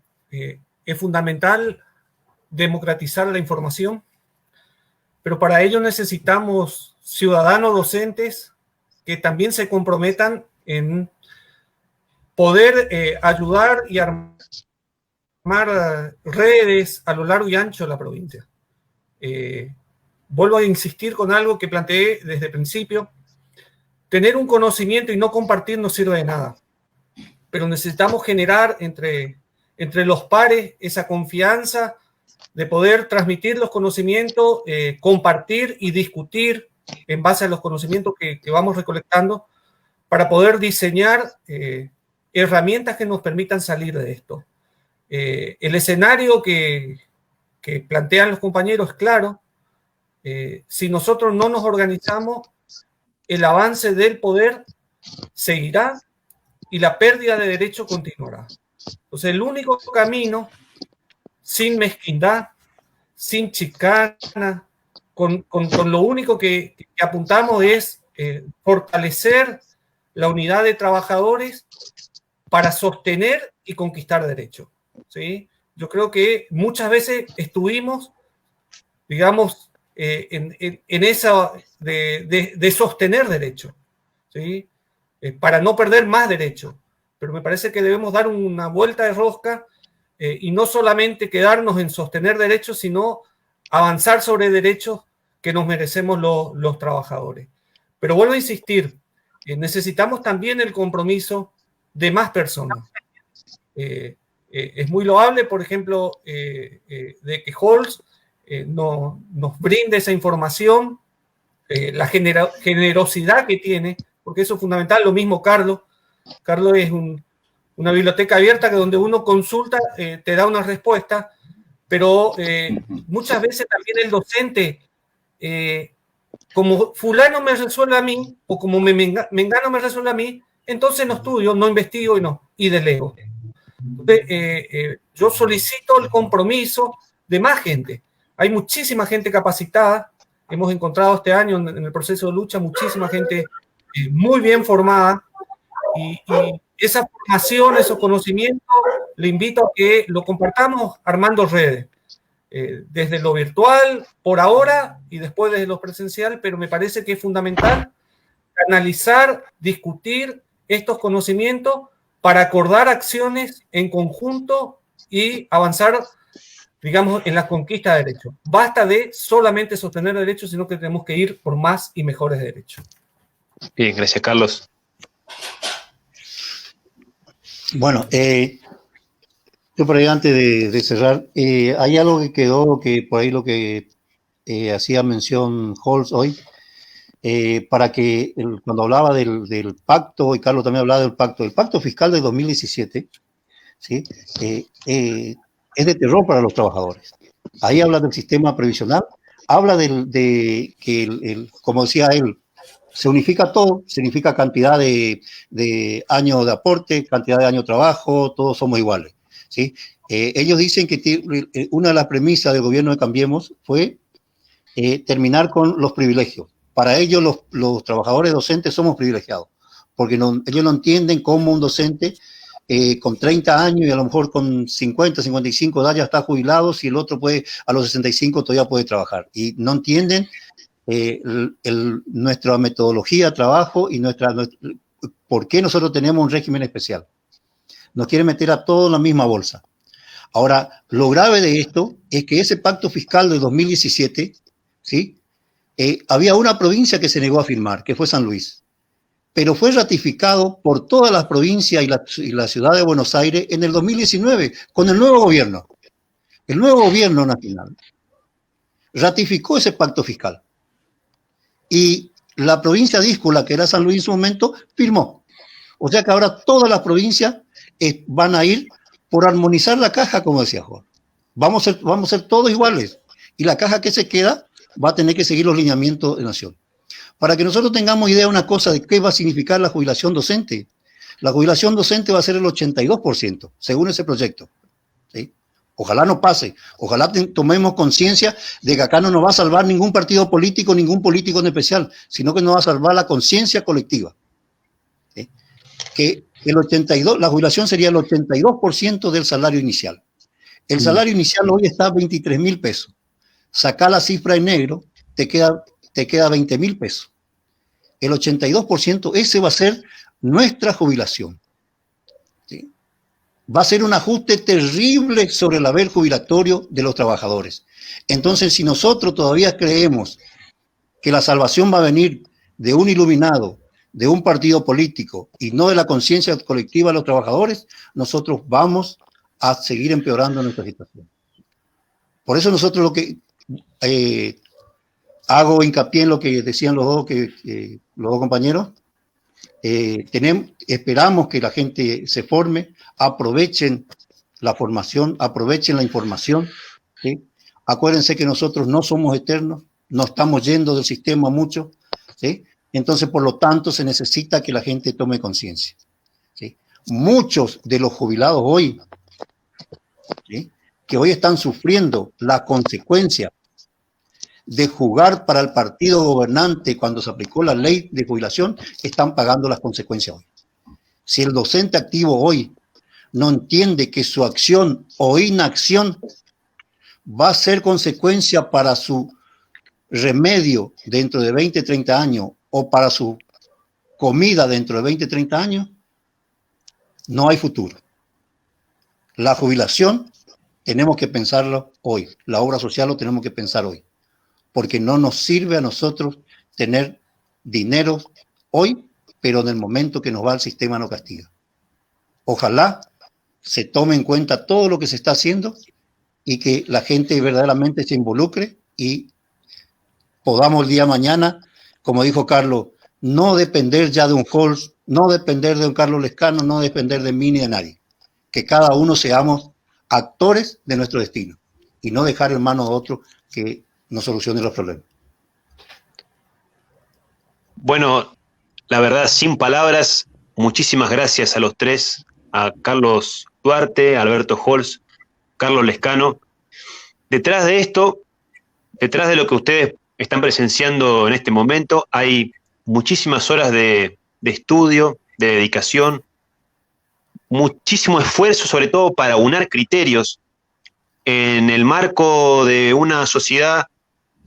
D: es fundamental democratizar la información, pero para ello necesitamos ciudadanos docentes que también se comprometan en poder ayudar y armar redes a lo largo y ancho de la provincia. Vuelvo a insistir con algo que planteé desde el principio. Tener un conocimiento y no compartir no sirve de nada, pero necesitamos generar entre los pares esa confianza de poder transmitir los conocimientos, compartir y discutir en base a los conocimientos que vamos recolectando para poder diseñar herramientas que nos permitan salir de esto. El escenario que plantean los compañeros es claro. Si nosotros no nos organizamos, el avance del poder seguirá y la pérdida de derechos continuará. Entonces, el único camino, sin mezquindad, sin chicana, con lo único que apuntamos es fortalecer la unidad de trabajadores para sostener y conquistar derechos, ¿sí? Yo creo que muchas veces estuvimos, digamos, en esa de sostener derechos, ¿sí? Para no perder más derechos. Pero me parece que debemos dar una vuelta de rosca y no solamente quedarnos en sostener derechos, sino avanzar sobre derechos que nos merecemos los trabajadores. Pero vuelvo a insistir, necesitamos también el compromiso de más personas. Es muy loable, por ejemplo, de que Holz nos brinde esa información, la generosidad que tiene, porque eso es fundamental. Lo mismo Carlos. Carlos es una biblioteca abierta que donde uno consulta, te da una respuesta, pero muchas veces también el docente, como fulano me resuelve a mí, o como mengano me resuelve a mí, entonces no estudio, no investigo y delego. Entonces, yo solicito el compromiso de más gente. Hay muchísima gente capacitada. Hemos encontrado este año en el proceso de lucha muchísima gente muy bien formada. Y esa formación, esos conocimientos, le invito a que lo compartamos armando redes, desde lo virtual, por ahora, y después desde lo presencial, pero me parece que es fundamental analizar, discutir estos conocimientos para acordar acciones en conjunto y avanzar, digamos, en la conquista de derechos. Basta de solamente sostener derechos, sino que tenemos que ir por más y mejores derechos.
A: Bien, gracias, Carlos.
B: Bueno, yo por ahí antes de cerrar, hay algo que quedó, que por ahí lo que hacía mención Holz hoy, para que cuando hablaba del pacto, y Carlos también hablaba del pacto fiscal de 2017, ¿sí? Es de terror para los trabajadores. Ahí habla del sistema previsional, habla de que, como decía él, se unifica todo, significa cantidad de años de aporte, cantidad de años de trabajo, todos somos iguales, ¿sí? Ellos dicen que una de las premisas del gobierno de Cambiemos fue terminar con los privilegios. Para ellos los trabajadores docentes somos privilegiados, porque ellos no entienden cómo un docente con 30 años y a lo mejor con 50, 55 de edad ya está jubilado, si el otro a los 65 todavía puede trabajar. Y no entienden nuestra metodología de trabajo y por qué nosotros tenemos un régimen especial. Nos quieren meter a todos en la misma bolsa. Ahora, lo grave de esto es que ese pacto fiscal de 2017, ¿sí? Había una provincia que se negó a firmar, que fue San Luis, pero fue ratificado por todas las provincias y la ciudad de Buenos Aires en el 2019, con el nuevo gobierno. El nuevo gobierno nacional ratificó ese pacto fiscal y la provincia de Íscola, que era San Luis en su momento, firmó. O sea que ahora todas las provincias van a ir por armonizar la caja, como decía Jorge. Vamos a ser todos iguales. Y la caja que se queda va a tener que seguir los lineamientos de Nación. Para que nosotros tengamos idea de una cosa de qué va a significar la jubilación docente. La jubilación docente va a ser el 82%, según ese proyecto. ¿Sí? Ojalá no pase. Ojalá tomemos conciencia de que acá no nos va a salvar ningún partido político, ningún político en especial, sino que nos va a salvar la conciencia colectiva. ¿Sí? Que la jubilación sería el 82% del salario inicial. El salario inicial hoy está a 23.000 pesos. Saca la cifra en negro, te queda 20.000 pesos. El 82%, ese va a ser nuestra jubilación. ¿Sí? Va a ser un ajuste terrible sobre el haber jubilatorio de los trabajadores. Entonces, si nosotros todavía creemos que la salvación va a venir de un iluminado, de un partido político y no de la conciencia colectiva de los trabajadores, nosotros vamos a seguir empeorando nuestra situación. Por eso nosotros lo que hago hincapié en lo que decían los dos compañeros. Esperamos que la gente se forme, aprovechen la formación, aprovechen la información. ¿Sí? Acuérdense que nosotros no somos eternos, no estamos yendo del sistema mucho. ¿Sí? Entonces, por lo tanto, se necesita que la gente tome conciencia. ¿Sí? Muchos de los jubilados hoy, ¿sí?, que hoy están sufriendo la consecuencia de jugar para el partido gobernante cuando se aplicó la ley de jubilación, están pagando las consecuencias hoy. Si el docente activo hoy no entiende que su acción o inacción va a ser consecuencia para su remedio dentro de 20, 30 años o para su comida dentro de 20, 30 años, no hay futuro. La jubilación tenemos que pensarlo hoy. La obra social lo tenemos que pensar hoy. Porque no nos sirve a nosotros tener dinero hoy, pero en el momento que nos va el sistema no castiga. Ojalá se tome en cuenta todo lo que se está haciendo y que la gente verdaderamente se involucre y podamos el día de mañana, como dijo Carlos, no depender ya de un Holz, no depender de un Carlos Lescano, no depender de mí ni de nadie. Que cada uno seamos actores de nuestro destino y no dejar en manos de otro que nos solucione los problemas.
A: Bueno, la verdad, sin palabras, muchísimas gracias a los tres, a Carlos Duarte, Alberto Holz, Carlos Lescano. Detrás de esto, detrás de lo que ustedes están presenciando en este momento, hay muchísimas horas de estudio, de dedicación, muchísimo esfuerzo, sobre todo para unar criterios en el marco de una sociedad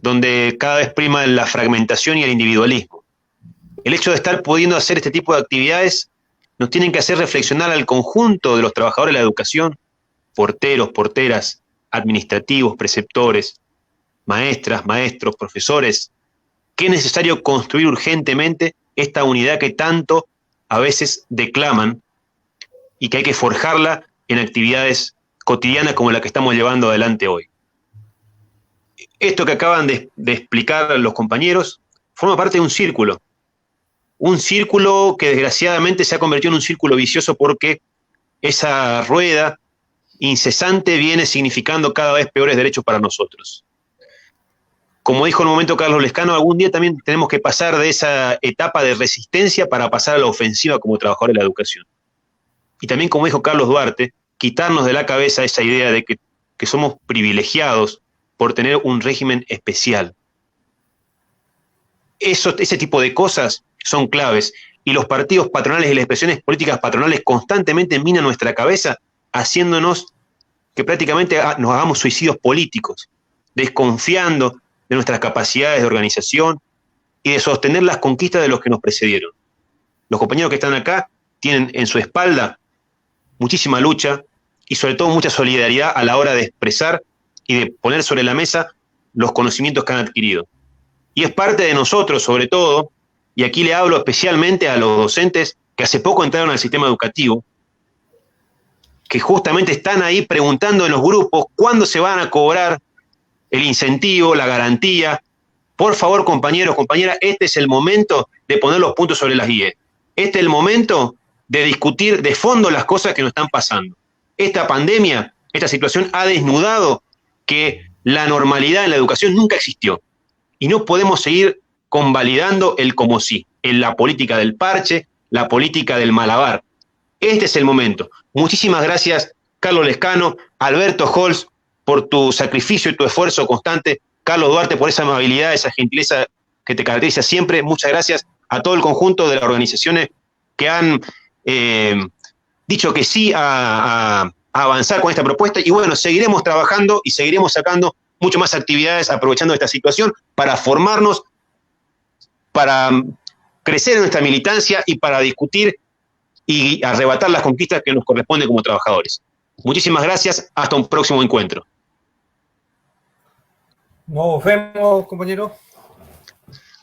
A: donde cada vez prima la fragmentación y el individualismo. El hecho de estar pudiendo hacer este tipo de actividades nos tienen que hacer reflexionar al conjunto de los trabajadores de la educación, porteros, porteras, administrativos, preceptores, maestras, maestros, profesores, que es necesario construir urgentemente esta unidad que tanto a veces declaman y que hay que forjarla en actividades cotidianas como la que estamos llevando adelante hoy. Esto que acaban de explicar los compañeros forma parte de un círculo que desgraciadamente se ha convertido en un círculo vicioso porque esa rueda incesante viene significando cada vez peores derechos para nosotros. Como dijo en un momento Carlos Lescano, algún día también tenemos que pasar de esa etapa de resistencia para pasar a la ofensiva como trabajadores de la educación. Y también, como dijo Carlos Duarte, quitarnos de la cabeza esa idea de que somos privilegiados por tener un régimen especial. Ese tipo de cosas son claves, y los partidos patronales y las expresiones políticas patronales constantemente minan nuestra cabeza, haciéndonos que prácticamente nos hagamos suicidios políticos, desconfiando de nuestras capacidades de organización y de sostener las conquistas de los que nos precedieron. Los compañeros que están acá tienen en su espalda muchísima lucha y sobre todo mucha solidaridad a la hora de expresar y de poner sobre la mesa los conocimientos que han adquirido. Y es parte de nosotros, sobre todo, y aquí le hablo especialmente a los docentes que hace poco entraron al sistema educativo, que justamente están ahí preguntando en los grupos cuándo se van a cobrar el incentivo, la garantía. Por favor, compañeros, compañeras, este es el momento de poner los puntos sobre las IES. Este es el momento de discutir de fondo las cosas que nos están pasando. Esta pandemia, esta situación ha desnudado que la normalidad en la educación nunca existió. Y no podemos seguir convalidando el como sí, en la política del parche, la política del malabar. Este es el momento. Muchísimas gracias, Carlos Lescano, Alberto Holz, por tu sacrificio y tu esfuerzo constante. Carlos Duarte, por esa amabilidad, esa gentileza que te caracteriza siempre. Muchas gracias a todo el conjunto de las organizaciones que han dicho que sí a avanzar con esta propuesta. Y bueno, seguiremos trabajando y seguiremos sacando mucho más actividades aprovechando esta situación para formarnos, para crecer en nuestra militancia y para discutir y arrebatar las conquistas que nos corresponden como trabajadores. Muchísimas gracias. Hasta un próximo encuentro.
D: Nos vemos, compañero.